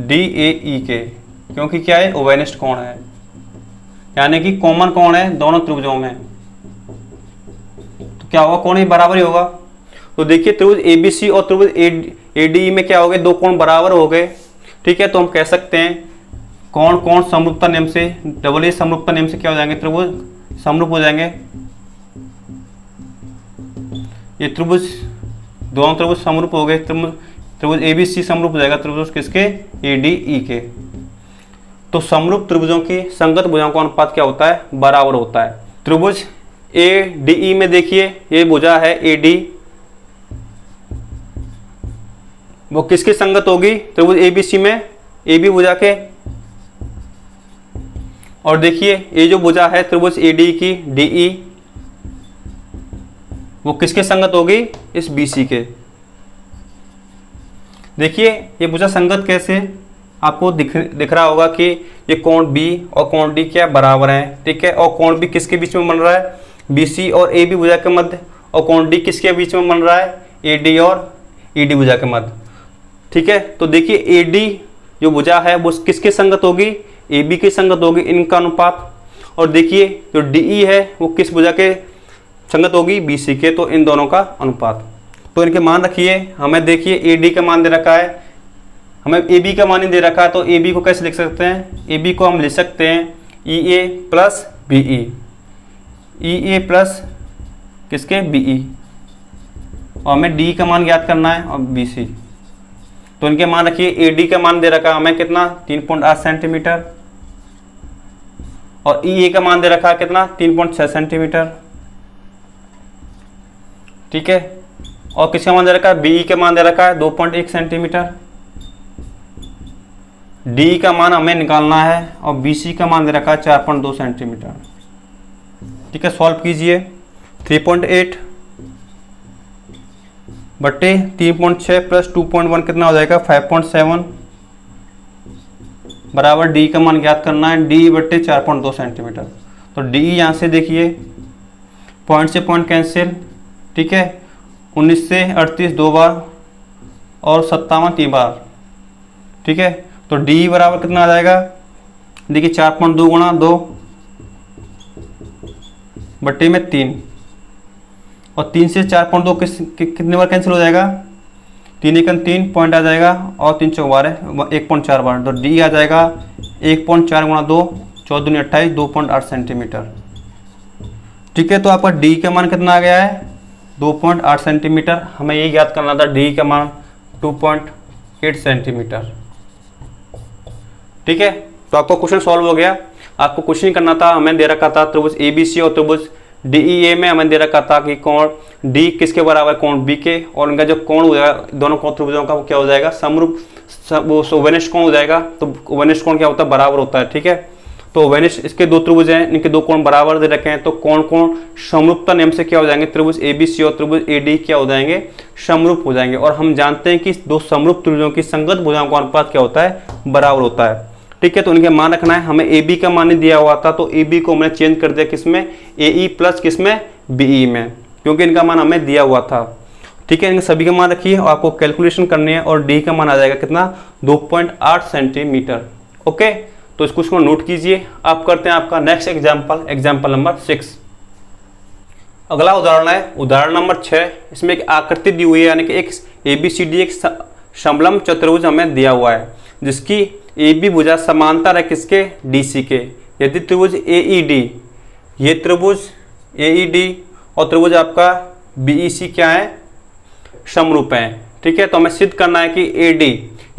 DAE के, क्योंकि क्या है, उभयनिष्ठ कोण है, यानी कि कॉमन कोण है दोनों त्रिभुजों में। तो क्या होगा, कोण ही बराबर ही होगा। तो देखिए त्रिभुज ABC और त्रिभुज ADE में क्या हो गए, दो कोण बराबर हो गए। ठीक है, तो हम कह सकते हैं कोण कोण समरूपता नियम से, डबल ए समरूपता नियम से क्या हो जाएंगे, त्रिभुज समरूप हो जाएंगे। ये त्रिभुज, दोनों त्रिभुज समरूप हो गए, त्रिभुज ABC समरूप हो जाएगा त्रिभुज किसके, ADE के। तो समरूप त्रिभुजों की संगत भुजाओं का अनुपात क्या होता है, बराबर होता है। त्रिभुज ADE में देखिए ये भुजा है AD, वो किसकी संगत होगी, त्रिभुज ABC में AB भुजा के। और देखिए ये जो भुजा है त्रिभुज AD की DE, वो किसके संगत होगी, इस BC के। देखिए ये भुजा संगत कैसे, आपको दिख रहा होगा कि ये कोण B और कोण D क्या बराबर हैं। ठीक है, और कोण B किसके बीच में बन रहा है, BC और AB भुजा के मध्य, और कोण D किसके बीच में बन रहा है, AD और ED भुजा के मध्य। ठीक है, तो देखिए AD जो भुजा है वो किसके संगत होगी, AB की संगत होगी, इनका अनुपात। और देखिए जो DE है वो किस भुजा के संगत होगी, BC के, तो इन दोनों का अनुपात। तो इनके मान रखिए। हमें देखिए AD का मान दे रखा है, हमें AB का मान ही दे रखा है, तो AB को कैसे लिख सकते हैं, AB को हम लिख सकते हैं EA plus BE, EA plus किसके, BE, और हमें D का मान ज्ञात करना है और BC। तो इनके मान रखिए, AD का मान दे रखा है हमें कितना, 3.8 सेंटीमीटर, और EA का मान दे रखा है कितना, 3.6 सेंटीमीटर। ठीक है, और किसका मान दे रखा है, BE का मान दे रखा है 2.1 सेंटीमीटर। DE का मान हमें निकालना है, और BC का मान दे रखा है 4.2 सेंटीमीटर। ठीक है, सॉल्व कीजिए। 3.8 बट्टे 3.6 प्लस 2.1 कितना हो जाएगा, 5.7 बराबर D का मान ज्ञात करना है, D बट्टे 4.2 सेंटीमीटर। तो D यहाँ से देखिए पॉइंट से पॉइंट कैंसिल। ठीक है, 19 से 38 दो बार और 57 3 बार। ठीक है, तो डी बराबर कितना आ जाएगा, देखिए 4.2 गुणा 2 बट्टे में 3, और 3 से 4.2 कितने बार कैंसिल हो जाएगा, 3 एकम 3 पॉइंट आ जाएगा, और 3 चौक 12 1.4 बार, तो डी आ जाएगा 1.4 गुणा 2 14 दूनी 28 2.8 सेंटीमीटर। ठीक है, तो आपका डी का मान कितना आ गया है 2.8 सेंटीमीटर। हमें ये याद करना था डी का मान 2.8 सेंटीमीटर। ठीक है, तो आपका क्वेश्चन सॉल्व हो गया। आपको क्वेश्चन करना था, हमें दे रखा था त्रिभुज एबीसी और त्रिभुज डीईए में हमें दे रखा था कि कोण डी किसके बराबर कोण बी के, और इनका जो कोण हो जाएगा दोनों कोण त्रिभुजों का वो क्या हो जाएगा, समरूप वो वेनिश कोण हो जाएगा। तो वेनिश कोण क्या होता है, बराबर होता है। ठीक है, तो वेनिश इसके दो त्रिभुज हैं, इनके दो कोण बराबर दे रखे हैं, तो कोण कोण समरूपता नियम से क्या हो जाएंगे, त्रिभुज एबीसी और त्रिभुज एडी क्या हो जाएंगे, समरूप हो जाएंगे। और हम जानते हैं कि दो समरूप त्रिभुजों की संगत भुजाओं का अनुपात क्या होता है, बराबर होता है। ठीक है, तो इनके मान रखना है। हमें ए बी का मान नहीं दिया हुआ था, तो ए बी को हमने चेंज कर दिया किसमें, ए ई प्लस किसमें, बी ई में, क्योंकि इनका मान हमें दिया हुआ था। ठीक है, इनके सभी का मान रखिए और आपको कैलकुलेशन करनी है, और डी का मान आ जाएगा कितना 2.8 सेंटीमीटर। ओके, तो इसको नोट कीजिए। आप करते हैं आपका नेक्स्ट एग्जाम्पल, एग्जाम्पल नंबर 6। अगला उदाहरण है उदाहरण नंबर 6। इसमें एक आकृति दी हुई है, यानी कि एक एबीसीडी एक समलंब चतुर्भुज हमें दिया हुआ है, जिसकी ए बी भुजा समांतर है किसके, डीसी के। यदि त्रिभुज एईडी, ये त्रिभुज एईडी और त्रिभुज आपका बीईसी क्या है, समरूप है। ठीक है, तो हमें सिद्ध करना है कि एडी,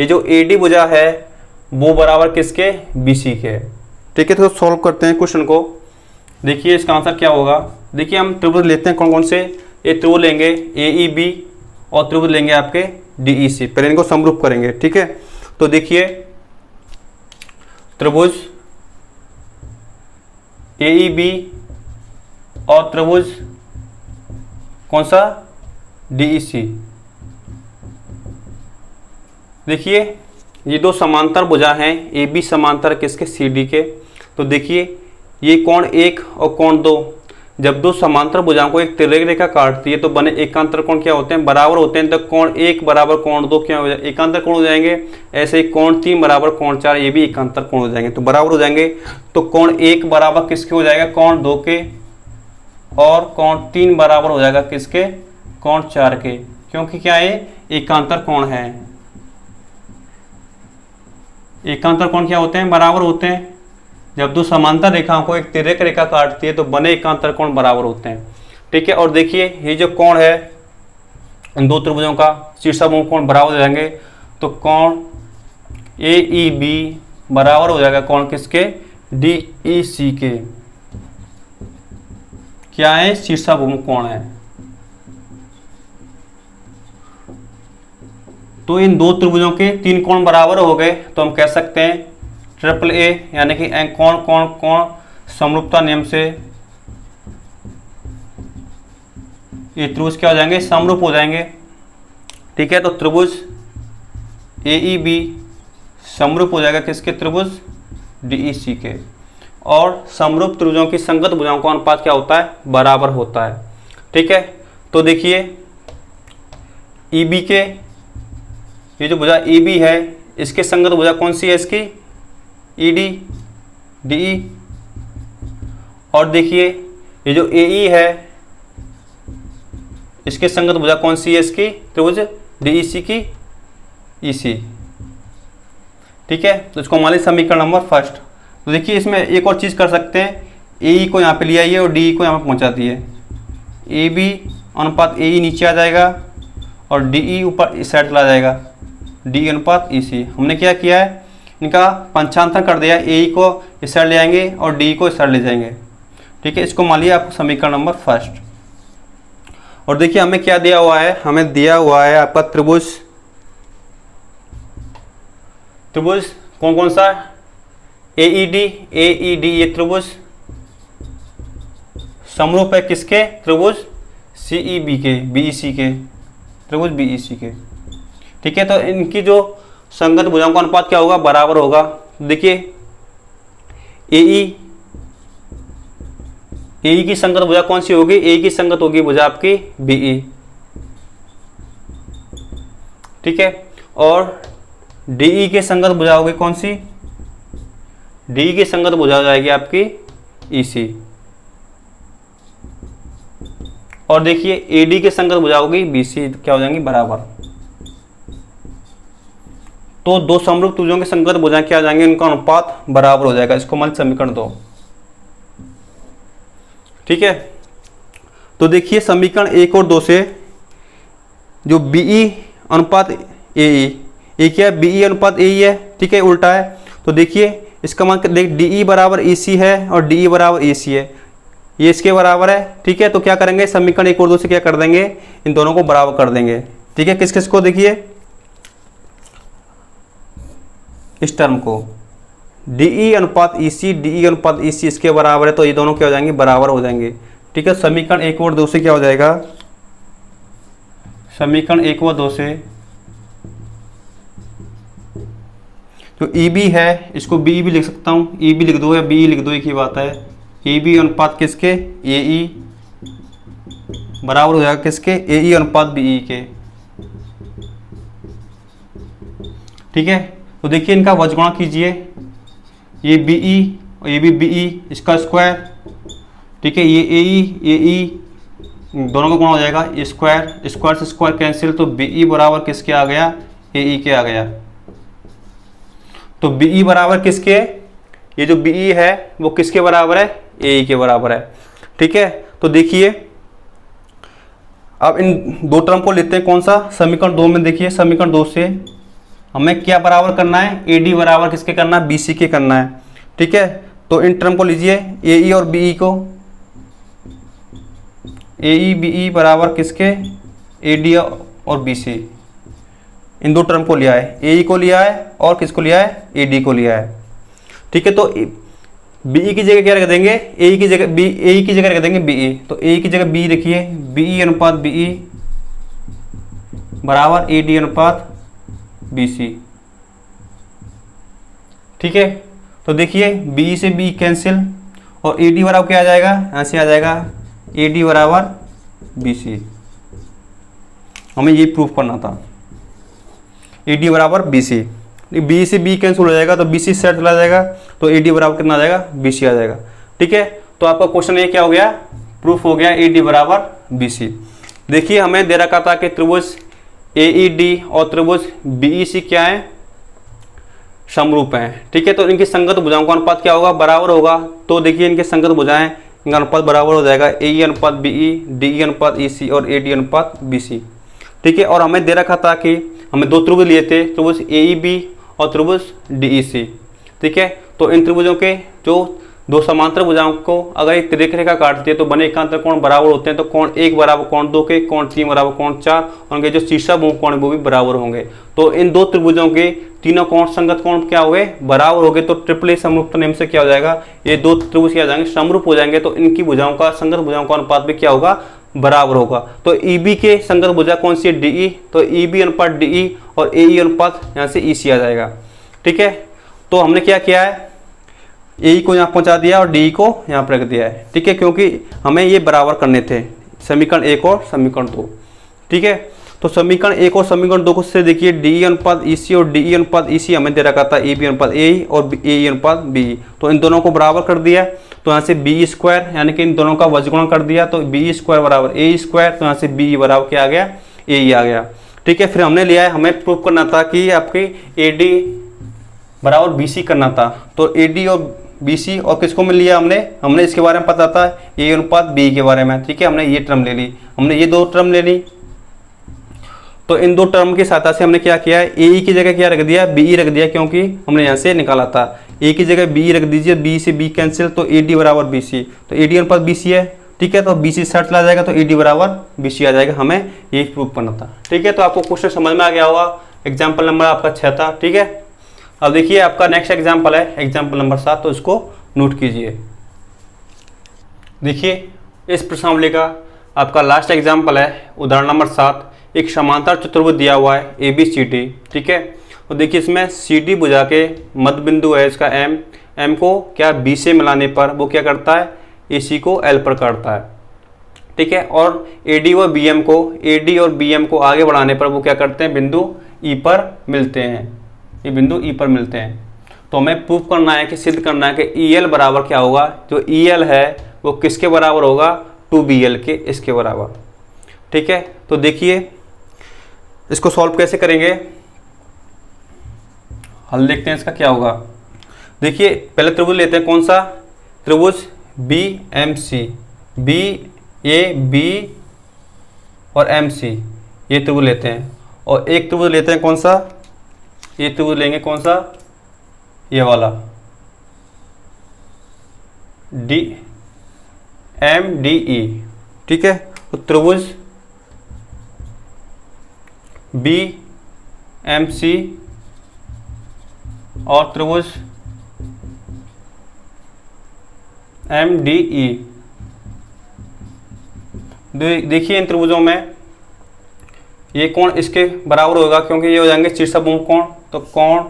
ये जो एडी भुजा है वो बराबर किसके, बीसी के। ठीक है, तो सॉल्व करते हैं क्वेश्चन को। देखिए इसका आंसर क्या होगा। देखिए हम त्रिभुज लेते हैं कौन कौन से, ये त्रिभुज लेंगे एईबी और त्रिभुज लेंगे आपके डीईसी। पहले इनको समरूप करेंगे। ठीक है, तो देखिए त्रिभुज एईबी और त्रिभुज कौन सा, डीईसी। देखिए ये दो समांतर भुजा हैं, ए बी समांतर किसके, सी डी के। तो देखिए ये कोण 1 और कोण 2, जब दो समांतर भुजाओं को एक तिर्यक रेखा काटती है तो बने एकांतर कोण क्या होते हैं, बराबर होते हैं। तो कोण 1 बराबर कोण 2 क्या हो जाए, एकांतर कोण हो जाएंगे। ऐसे ही कोण 3 बराबर कोण 4, ये भी एकांतर कोण हो जाएंगे, तो बराबर हो जाएंगे। तो कोण 1 बराबर किसके हो जाएगा, कोण 2 के, और कोण 3 बराबर हो जाएगा किसके, कोण 4 के, क्योंकि क्या है एकांतर कोण है। एकांतर कोण क्या होते हैं, बराबर होते हैं। जब दो समांतर रेखाओं को एक तिर्यक रेखा काटती है तो बने एकांतर कोण बराबर होते हैं। ठीक है, और देखिए ये जो कोण है इन दो त्रिभुजों का शीर्षाभिमुख कोण बराबर हो जाएंगे। तो कोण ए ई बी बराबर हो जाएगा कोण किसके, डी ई सी के। क्या है, शीर्षाभिमुख कोण है। तो इन दो त्रिभुजों के 3 कोण बराबर हो गए, तो हम कह सकते हैं ट्रिपल ए, यानी कि कोण कोण कोण समरूपता नियम से ये त्रिभुज क्या हो जाएंगे, समरूप हो जाएंगे। ठीक है, तो त्रिभुज एईबी समरूप हो जाएगा किसके, त्रिभुज डीईसी के। और समरूप त्रिभुजों की संगत भुजाओं का अनुपात क्या होता है, बराबर होता है। ठीक है, तो देखिए ईबी के, ये जो भुजा ईबी है इसके संगत भुजा कौन सी है, इसकी ईडी डीई। और देखिए ये जो एई है इसके संगत भुजा कौन सी है, इसकी त्रिभुज डीईसी की ईसी। ठीक है, तो इसको मान लीजिए समीकरण नंबर 1। तो देखिए इसमें एक और चीज कर सकते हैं, एई को यहाँ पे ले आइए और डीई को यहाँ पे पहुँचा दिए। ए बी अनुपात एई नीचे आ जाएगा और डीई ऊपर इस साइड चला जाएगा, डी अनुपात ई सी। हमने क्या किया है, इनका पंचांतर कर दिया, ए को इस साइड ले आएंगे और डी को इस साइड ले जाएंगे। ठीक है, इसको मान लिया आपको समीकरण नंबर 1। और देखिए हमें क्या दिया हुआ है, हमें दिया हुआ है आपका त्रिभुज कौन कौन सा, एईडी ये त्रिभुज समरूप है किसके, त्रिभुज सीईबी के, बीईसी के, त्रिभुज बीईसी के। ठीक है, तो इनकी जो संगत भुजाओं का अनुपात क्या होगा, बराबर होगा। देखिए एई की संगत भुजा कौन सी होगी, ए की संगत होगी भुजा आपकी बीई। ठीक है, और DE के संगत भुजा होगी कौन सी, DE की संगत भुजा हो जाएगी आपकी EC। और देखिए AD के संगत भुजा होगी BC, क्या हो जाएंगी बराबर। तो दो समरूप त्रिभुजों के संगत भुजाएं क्या आ जाएंगे, उनका अनुपात बराबर हो जाएगा। इसको मान समीकरण 2, ठीक है। तो देखिए समीकरण 1 और 2 से जो BE अनुपात AE, ये क्या है, BE अनुपात AE है, ठीक है, उल्टा है। तो देखिए इसका मान देख DE बराबर EC है और DE बराबर AC है, ये इसके बराबर है, ठीक है। तो क्या करेंगे, समीकरण 1 और 2 से क्या कर देंगे, इन दोनों को बराबर कर देंगे, ठीक है। किस किस को, देखिए इस टर्म को DE अनुपात EC, DE अनुपात EC इसके बराबर है, तो ये दोनों क्या हो जाएंगे, बराबर हो जाएंगे, ठीक है। समीकरण 1 और 2 से क्या हो जाएगा, समीकरण 1 और 2 से जो EB है इसको BE भी लिख सकता हूँ, EB लिख दो या BE लिख दो, एक ही बात है। EB अनुपात किसके, AE बराबर हो जाएगा किसके, AE अनुपात BE के, ठीक है। तो देखिए इनका वज्रगुणा कीजिए, ये BE और ये भी BE, इसका स्क्वायर, ठीक है। ये AE दोनों का गुणा हो जाएगा, स्क्वायर स्क्वायर से स्क्वायर कैंसिल, तो BE बराबर किसके आ गया, AE के आ गया। तो BE बराबर किसके, ये जो BE है वो किसके बराबर है, AE के बराबर है, ठीक है। तो देखिए अब इन दो टर्म को लेते हैं, कौन सा, समीकरण 2 में। देखिए समीकरण 2 से हमें क्या बराबर करना है, AD बराबर किसके करना है, BC के करना है, ठीक है। तो इन टर्म को लीजिए, AE और BE को, AE BE बराबर किसके, AD और BC, इन दो टर्म को लिया है, AE को लिया है और किसको लिया है, AD को लिया है, ठीक है। तो BE की जगह क्या रख देंगे, AE की जगह AE की जगह रख देंगे BE, तो AE की जगह BE रखिए, BE अनुपात BE बराबर AD अनुपात BC, ठीक है। तो देखिए BE से BE कैंसिल और AD बराबर क्या आ जाएगा, यहाँ से आ जाएगा AD बराबर BC। हमें ये प्रूफ करना था, AD बराबर BC, BE से BE कैंसिल हो जाएगा तो BC सेट चला जाएगा, तो AD बराबर कितना आ जाएगा, BC आ जाएगा, ठीक है। तो आपका क्वेश्चन ये क्या हो गया, प्रूफ हो गया, AD बराबर BC। देखिए हमें दे रखा था कि त्रिभुज AED और त्रिभुज BEC क्या है, समरूप हैं, ठीक है। तो इनकी संगत भुजाओं का अनुपात क्या होगा, बराबर होगा। तो देखिए इनके संगत भुजाएं, इनका अनुपात बराबर हो जाएगा, AE अनुपात BE, DE अनुपात EC और AD अनुपात BC, ठीक है। और हमें दे रखा था कि हमें दो त्रिभुज लिए थे, त्रिभुज AEB और त्रिभुज DEC, ठीक है। तो इन त्रिभुजों के जो दो समांतर भुजाओं को अगर एक तिर्यक रेखा काटती है तो बने एकांतर कोण बराबर होते हैं। तो कोण 1 बराबर कोण 2 के, कोण 3 बराबर कोण 4, और उनके जो शीर्षा भूमि कोण वो भी बराबर होंगे। तो इन दो त्रिभुजों के तीनों कोण संगत कोण क्या हो गए, बराबर हो गए। तो ट्रिपल ए समरूपता नियम से क्या हो जाएगा, ये दो त्रिभुज क्या हो जाएंगे, समरूप हो जाएंगे। तो इनकी भुजाओं का, संगत भुजाओं का अनुपात भी क्या होगा, बराबर होगा। तो EB के संगत भुजा कौन सी है, DE, तो EB अनुपात DE और AE अनुपात यहाँ से EC आ जाएगा, ठीक है। तो हमने क्या किया है, AE को यहाँ पहुँचा दिया और DE को यहाँ पर रख दिया है, ठीक है, क्योंकि हमें ये बराबर करने थे, समीकरण 1 और समीकरण 2, ठीक है। तो समीकरण 1 और समीकरण 2 को से देखिए, DE अनुपात EC और DE अनुपात EC हमें दे रखा था EB अनुपात AE और AE अनुपात BE। तो इन दोनों को बराबर कर दिया, तो यहाँ से BE स्क्वायर यानी कि इन दोनों का वज्रगुणन कर दिया, तो BE स्क्वायर बराबर AE स्क्वायर, तो यहाँ से BE बराबर क्या आ गया, AE आ गया, ठीक है। फिर हमने लिया है, हमें प्रूव करना था कि आपकी AD बराबर BC करना था। तो AD और BC और किसको मिल लिया हमने इसके बारे में पता था, A अनुपात BE के बारे में, ठीक है। हमने ये टर्म ले ली, हमने ये दो टर्म ले ली। तो इन दो टर्म की सहायता से हमने क्या किया है, AE की जगह क्या रख दिया, BE रख दिया, क्योंकि हमने यहाँ से निकाला था। A की जगह BE रख दीजिए, B से B कैंसिल, तो AD बराबर BC, तो AD अनुपात BC है, ठीक है। तो BC सेट चला जाएगा, तो AD बराबर BC आ जाएगा। हमें ये प्रूव करना था, ठीक है। तो आपको क्वेश्चन समझ में आ गया होगा। एग्जाम्पल नंबर आपका 6 था, ठीक है। अब देखिए आपका नेक्स्ट एग्जाम्पल है, एग्जाम्पल नंबर 7, तो इसको नोट कीजिए। देखिए इस प्रश्नावली का आपका लास्ट एग्जाम्पल है, उदाहरण नंबर 7। एक समांतर चतुर्भुज दिया हुआ है ABCD, ठीक है। तो देखिए इसमें CD भुजा के मध्य बिंदु है इसका M को क्या B से मिलाने पर वो क्या करता है, AC को L पर काटता है, ठीक है। और AD और BM को आगे बढ़ाने पर वो क्या करते हैं, बिंदु E पर मिलते हैं, ये बिंदु ई पर मिलते हैं। तो हमें प्रूव करना है कि सिद्ध करना है कि ई एल बराबर क्या होगा, जो ई एल है वो किसके बराबर होगा, 2BL के, इसके बराबर। ठीक है, तो देखिए इसको सॉल्व कैसे करेंगे, हल देखते हैं इसका क्या होगा। देखिए पहले त्रिभुज लेते हैं, कौन सा त्रिभुज, BMC, बी ए बी और MC, ये त्रिभुज लेते हैं। और एक त्रिभुज लेते हैं कौन सा, ये त्रिभुज लेंगे कौन सा, ये वाला MDE। ठीक है, तो त्रिभुज BMC और त्रिभुज MDE। देखिए इन त्रिभुजों में ये कोण इसके बराबर होगा, क्योंकि ये हो जाएंगे शीर्षभुज कोण। तो कोण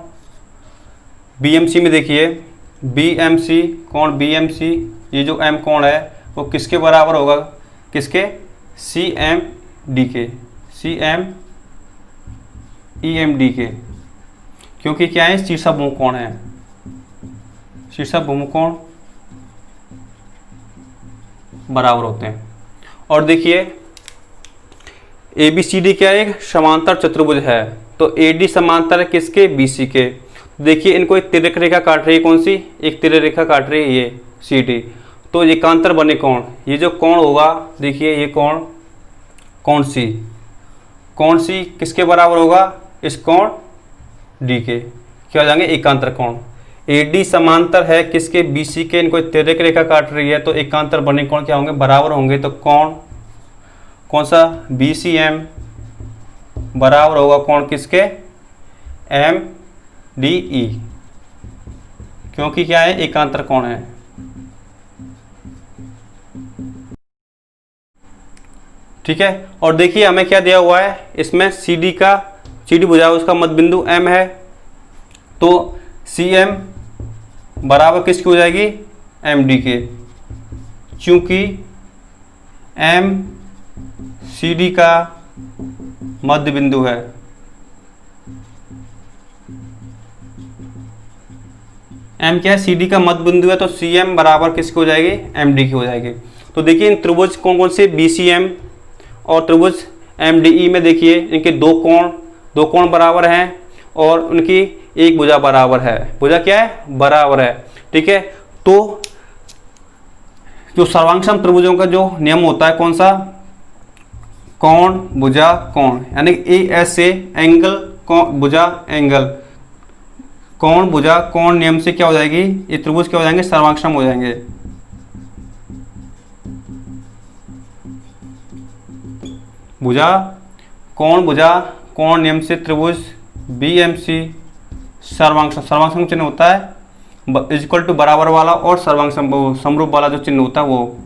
BMC में देखिए BMC, कोण BMC, ये जो M कोण है वो किसके बराबर होगा, किसके, CMD के, CMEMD के, क्योंकि क्या है शीर्षभुज कोण है, शीर्षभुज कोण बराबर होते हैं। और देखिए ABCD क्या है, एक समांतर चतुर्भुज है। तो AD समांतर है किसके, BC के। देखिए इनको एक तिर्यक रेखा काट रही है, कौन सी, एक तिर्यक रेखा काट रही है ये CD। तो एकांतर बने कोण, ये जो कोण होगा, देखिए ये कोण, कोण C किसके बराबर होगा, इस कोण D के, क्या हो जाएंगे, एकांतर कोण। AD समांतर है किसके, BC के, इनको तिर्यक रेखा काट रही है, तो एकांतर बने कोण क्या होंगे, बराबर होंगे। तो कोण कौन सा, BCM बराबर होगा कोण किसके, MDE, क्योंकि क्या है, एकांतर कोण है। ठीक है, और देखिए हमें क्या दिया हुआ है, इसमें CD भुजा उसका मध्य बिंदु M है। तो CM बराबर किसकी हो जाएगी, MD के, चूंकि CD का मध्य बिंदु है। M क्या है, CD का मध्य बिंदु है, तो CM बराबर किसकी हो जाएगी, MD की हो जाएगी। तो देखिए इन त्रिभुज कौन कौन से, BCM और त्रिभुज MDE में देखिए इनके दो कोण बराबर हैं और उनकी एक भुजा बराबर है। भुजा क्या है, बराबर है। ठीक है, तो जो सर्वांगसम त्रिभुजों का जो नियम होता है, कौन सा, कोण भुजा कोण, यानी ASA एंगल भुजा एंगल, कोण भुजा कोण नियम से क्या हो जाएगी, ये त्रिभुज क्या हो जाएंगे, सर्वांगसम हो जाएंगे। भुजा कोण नियम से त्रिभुज BMC सर्वांगसम चिन्ह होता है इक्वल टू बराबर वाला, और सर्वांगसम समरूप वाला जो चिन्ह होता है वो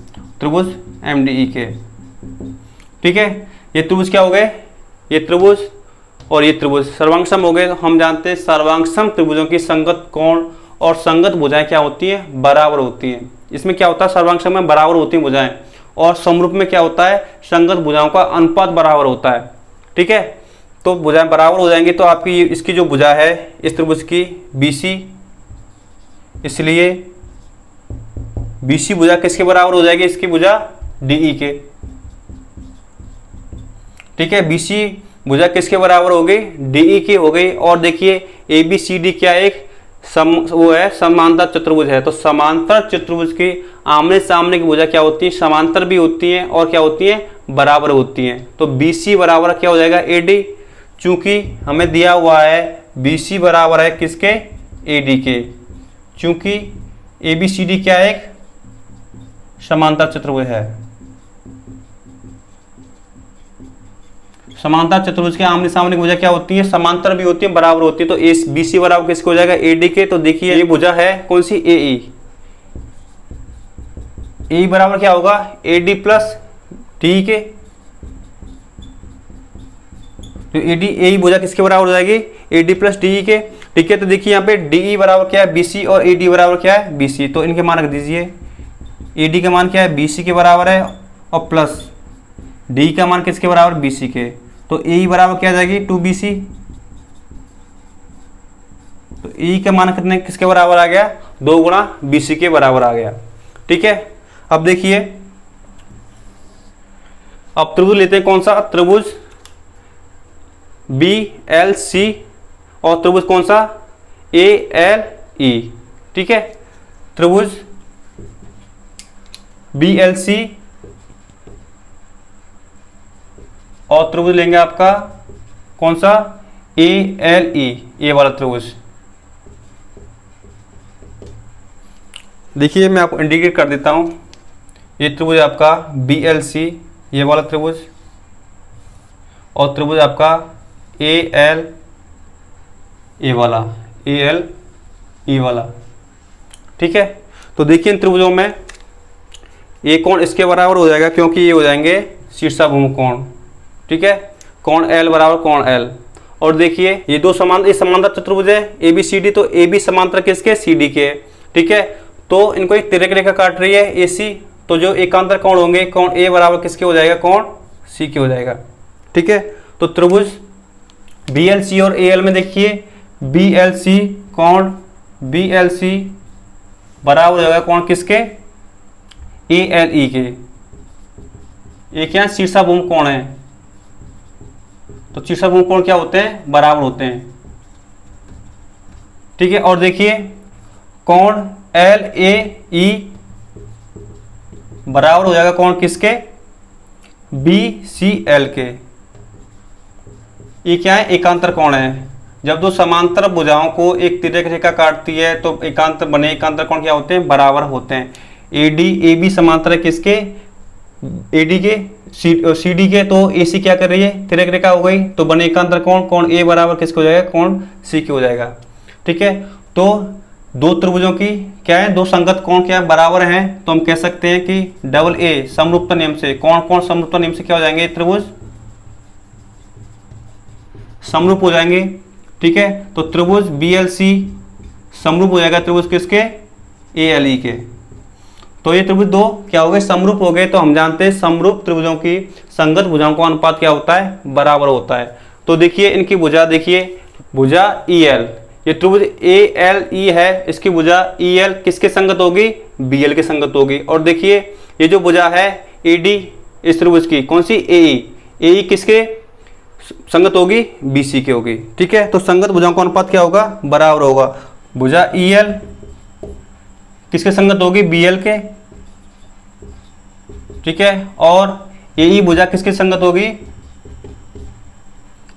त्रिभुज MDE के। ठीक है, ये त्रिभुज क्या हो गए, ये त्रिभुज और ये त्रिभुज सर्वांगसम हो गए। तो हम जानते हैं सर्वांगसम त्रिभुजों की संगत कोण और संगत भुजाएं क्या होती हैं, बराबर होती हैं। इसमें क्या होता है, सर्वांगसम में बराबर होती हैं भुजाएं, और समरूप में क्या होता है, संगत भुजाओं का अनुपात बराबर होता है। ठीक है, तो भुजाएं बराबर हो जाएंगी। तो आपकी इसकी जो भुजा है इस त्रिभुज की BC, इसलिए BC भुजा किसके बराबर हो जाएगी, इसकी भुजा DE के। ठीक है, BC भुजा किसके बराबर हो गई, DE की हो गई। और देखिए ABCD क्या एक वो है, समांतर चतुर्भुज है। तो समांतर चतुर्भुज की आमने सामने की भुजा क्या होती है, समांतर भी होती हैं और क्या होती हैं, बराबर होती हैं। तो BC बराबर क्या हो जाएगा, AD, चूंकि हमें दिया हुआ है BC बराबर है किसके, AD के, चूंकि ABCD क्या है, एक समांतर चतुर्भुज है। समांतर चतुर्भुज के आमने सामने की भुजा क्या होती है, समांतर भी होती है, बराबर होती है। तो BC बराबर किसको हो जाएगा, AD के। तो देखिए ये भुजा है कौन सी, AE बराबर क्या होगा, AD प्लस DE के। तो AE भुजा किसके बराबर हो जाएगी, AD प्लस DE के। ठीक है, तो देखिए यहाँ पे DE बराबर क्या है, BC, और AD बराबर क्या है, BC। तो इनके मान रख दीजिए, AD का मान क्या है, BC के बराबर है, और प्लस DE का मान किसके बराबर, BC के। तो AE बराबर क्या आ जाएगी, 2BC। तो ई का मान कितने किसके बराबर आ गया, 2 गुणा BC के बराबर आ गया। ठीक है, अब देखिए अब त्रिभुज लेते हैं, कौन सा त्रिभुज BLC और त्रिभुज कौन सा ALE। ठीक है, त्रिभुज BLC और त्रिभुज लेंगे आपका कौन सा ALE, ये वाला त्रिभुज। देखिए मैं आपको इंडिकेट कर देता हूं, ये त्रिभुज आपका BLC, ये वाला त्रिभुज, और त्रिभुज आपका AL ए वाला ALE वाला। ठीक है, तो देखिए इन त्रिभुजों में ये कोण इसके बराबर हो जाएगा क्योंकि ये हो जाएंगे शीर्षाभूमि कोण। ठीक है, कोण L बराबर कोण L। और देखिए ये दो समांतर चतुर्भुज है ABCD, तो AB समांतर किसके CD के। ठीक है, तो इनको एक तिर्यक रेखा काट रही है AC, तो जो एकांतर कोण होंगे कोण A बराबर किसके हो जाएगा, कोण C के हो जाएगा। ठीक है, तो त्रिभुज BLC और AL में देखिए BLC कोण BLC बराबर हो जाएगा कोण किसके, ALE के। ये क्या शीर्षाभूमि कोण है, तो शीर्षाभूमि कोण क्या होते हैं, बराबर होते हैं। ठीक है, और देखिए कोण LAE बराबर हो जाएगा कोण किसके, BCL के। ये क्या है, एकांतर कोण है। जब दो समांतर भुजाओं को एक तिर्यक रेखा काटती है तो एकांतर बने एकांतर कोण क्या होते हैं, बराबर होते हैं। AB समांतर है किसके, AD के CD के, तो AC क्या कर रही है, तिर्यक रेखा हो गई, तो बने एकांतर कोण कोण A बराबर किसके हो जाएगा, कोण C के हो जाएगा। ठीक है, तो दो त्रिभुजों की क्या है, दो संगत कोण क्या है, बराबर हैं, तो हम कह सकते हैं कि डबल A समरूपता नियम से कोण कोण समरूपता नियम से क्या हो जाएंगे, त्रिभुज समरूप हो जाएंगे। ठीक है, तो त्रिभुज BLC समरूप हो जाएगा त्रिभुज किसके, ALE के। तो ये त्रिभुज दो क्या हो गए, समरूप हो गए। तो हम जानते हैं समरूप त्रिभुजों की संगत भुजाओं का अनुपात क्या होता है, बराबर होता है। तो देखिए इनकी भुजा, देखिए भुजा EL, ये त्रिभुज ALE है, इसकी भुजा EL किसके संगत होगी, BL के संगत होगी। और देखिए ये जो भुजा है AD इस त्रिभुज की कौन सी, AE किसके संगत होगी, BC के होगी। ठीक है, तो संगत भुजाओं का अनुपात क्या होगा, बराबर होगा। भुजा EL किसके संगत होगी, BL के। ठीक है, और AE भुजा किसके संगत होगी,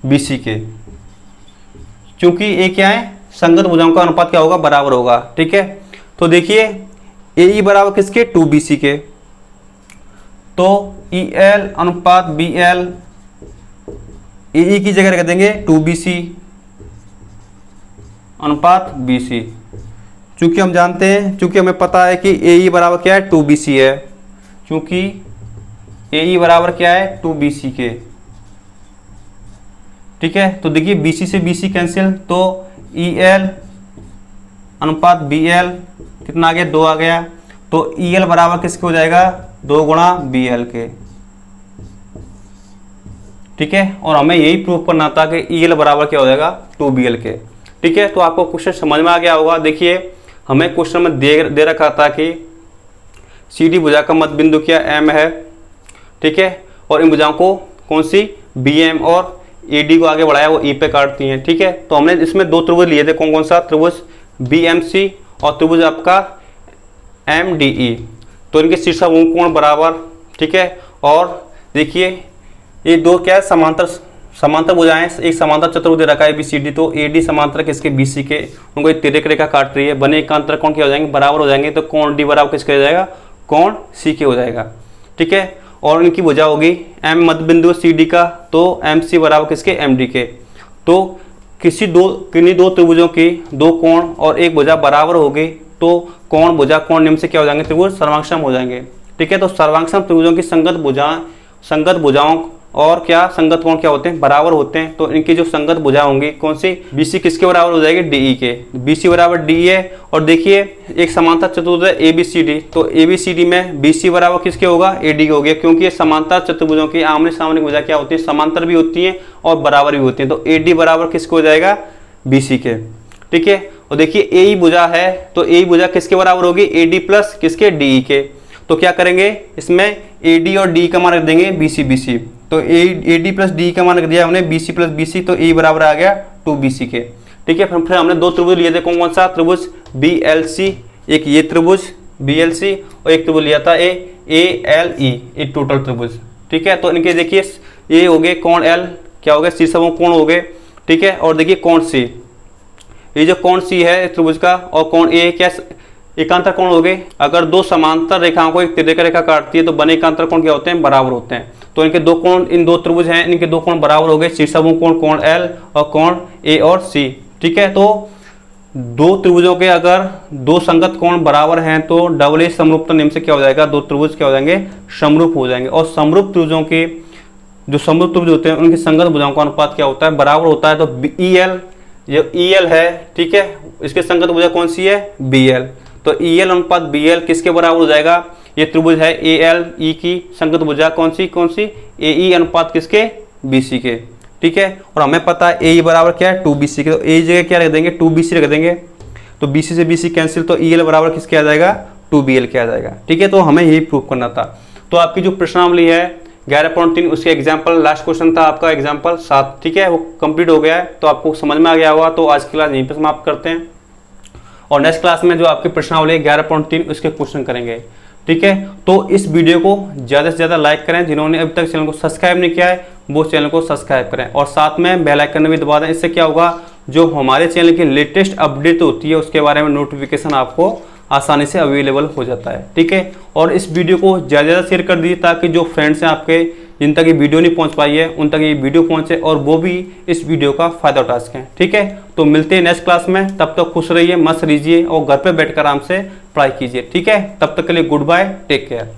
BC के। क्योंकि ये क्या है, संगत भुजाओं का अनुपात क्या होगा, बराबर होगा। ठीक है, तो देखिए AE बराबर किसके, 2BC के। तो EL अनुपात BL, AE की जगह रख देंगे 2BC अनुपात BC। चूंकि हम जानते हैं, चूंकि हमें पता है कि AE बराबर क्या है, 2BC है, क्योंकि AE बराबर क्या है, 2BC के। ठीक है, तो देखिए BC से BC कैंसिल, तो EL अनुपात BL कितना आ गया, 2 आ गया। तो EL बराबर किसके हो जाएगा, 2 गुणा BL के। ठीक है, और हमें यही प्रूफ करना था कि EL बराबर क्या हो जाएगा, 2BL के। ठीक है, तो आपको क्वेश्चन समझ में आ गया होगा। देखिए हमें क्वेश्चन में दे रखा था कि CD भुजा का मध्य बिंदु क्या M है। ठीक है, और इन भुजाओं को कौन सी BM और AD को आगे बढ़ाया वो E पे काटती हैं। ठीक है, तो हमने इसमें दो त्रिभुज लिए थे, कौन कौन सा, त्रिभुज BMC और त्रिभुज आपका MDE। तो इनके शीर्षाभूमि कोण बराबर। ठीक है, और देखिए ये दो क्या है, समांतर भुजाएं, एक समांतर चतुर्भुज रखा है ABCD, तो AD समांतर किसके, BC के, उनको एक तिर्यक रेखा काट रही है, बने एकांतर कोण क्या हो जाएंगे, बराबर हो जाएंगे। तो कोण D बराबर किसके हो जाएगा, कोण C के हो जाएगा। ठीक है, और इनकी भुजा होगी M मध्य बिंदु CD का, तो MC बराबर किसके, MD के। तो किन्हीं दो त्रिभुजों की दो कोण और एक भुजा बराबर होगी, तो कोण भुजा कोण नियम से क्या हो जाएंगे, त्रिभुज सर्वांगसम हो जाएंगे। ठीक है, तो सर्वांगसम त्रिभुजों की संगत भुजाओं और क्या संगत कोण क्या होते हैं, बराबर होते हैं। तो इनकी जो संगत भुजा होंगी कौन सी, BC किसके बराबर हो जाएगी, DE के। BC बराबर DE है। और देखिए एक समांतर चतुर्भुज है ABCD, तो ABCD में BC बराबर किसके होगा, AD के हो गया, क्योंकि ये समांतर चतुर्भुजों की आमने सामने भुजा क्या होती है, समांतर भी होती है और बराबर भी होती है। तो AD बराबर किसके हो जाएगा, BC के। ठीक है, और देखिए ए ई भुजा है, तो ए ई भुजा किसके बराबर होगी, ए डी प्लस किसके, डी ई के। तो क्या करेंगे इसमें ए डी और डी का मान रख देंगे बी सी बी सी। तो ए डी प्लस डी का मान रख दिया हमने B C plus B C, तो ए बराबर आ गया 2BC के। ठीक है, फिर हमने दो त्रिभुज लिए थे, कौन कौन सा, त्रिभुज BLC, एक ये त्रिभुज BLC और एक त्रिभुज लिया था ALE, एक टोटल त्रिभुज। ठीक है, तो इनके देखिए ये हो गए कोण L, क्या हो गए, सी सब कोण हो गए। ठीक है, और देखिए कोण C, ये जो कोण C है त्रिभुज का, और कोण A क्या एकांतर कोण हो गए। अगर दो समांतर रेखाओं को एक तिर्यक रेखा काटती है तो बने एकांतर कोण क्या होते हैं, बराबर होते हैं। तो इनके दो कोण, इन दो त्रिभुज हैं, इनके दो कोण बराबर हो गए, शीर्षक कोण कोण L और कोण A और C। ठीक है, तो दो त्रिभुजों के अगर दो संगत कोण बराबर हैं तो डबल ए समरूपता नियम से क्या हो जाएगा, दो त्रिभुज क्या हो जाएंगे, समरूप हो जाएंगे। और समरूप त्रिभुजों के जो समरूप त्रिभुज होते हैं उनकी संगत भुजाओं का अनुपात क्या होता है, बराबर होता है। तो EL, जो EL है, ठीक है, इसके संगत भुजा कौन सी है, BL। तो EL अनुपात BL किसके बराबर हो जाएगा, ये त्रिभुज है ALE की संगत भुजा कौन सी AE अनुपात किसके, BC के। ठीक है, और हमें पता है AE बराबर क्या है, 2BC के। तो AE जगह क्या रख देंगे, 2BC रख देंगे। तो BC से BC कैंसिल, तो EL बराबर किसके आ जाएगा, 2BL के आ जाएगा। ठीक है, तो हमें यही प्रूव करना था। तो आपकी जो प्रश्नावली है 11.3 उसके एग्जाम्पल, लास्ट क्वेश्चन था आपका एग्जाम्पल 7। ठीक है, वो कंप्लीट हो गया है, तो आपको समझ में आ गया होगा। तो आज की क्लास यहीं पर समाप्त करते हैं और नेक्स्ट क्लास में जो आपकी प्रश्नावली है 11.3 उसके क्वेश्चन करेंगे। ठीक है, तो इस वीडियो को ज़्यादा से ज़्यादा लाइक करें, जिन्होंने अभी तक चैनल को सब्सक्राइब नहीं किया है वो चैनल को सब्सक्राइब करें और साथ में बेल आइकन भी दबा दें। इससे क्या होगा, जो हमारे चैनल की लेटेस्ट अपडेट होती है उसके बारे में नोटिफिकेशन आपको आसानी से अवेलेबल हो जाता है। ठीक है, और इस वीडियो को ज़्यादा से ज़्यादा शेयर कर दीजिए ताकि जो फ्रेंड्स हैं आपके, जिन तक ये वीडियो नहीं पहुंच पाई है उन तक ये वीडियो पहुंचे और वो भी इस वीडियो का फायदा उठा सकें। ठीक है, तो मिलते हैं नेक्स्ट क्लास में, तब तक खुश रहिए, मस्त रहिए और घर पे बैठकर आराम से पढ़ाई कीजिए। ठीक है, तब तक के लिए गुड बाय, टेक केयर।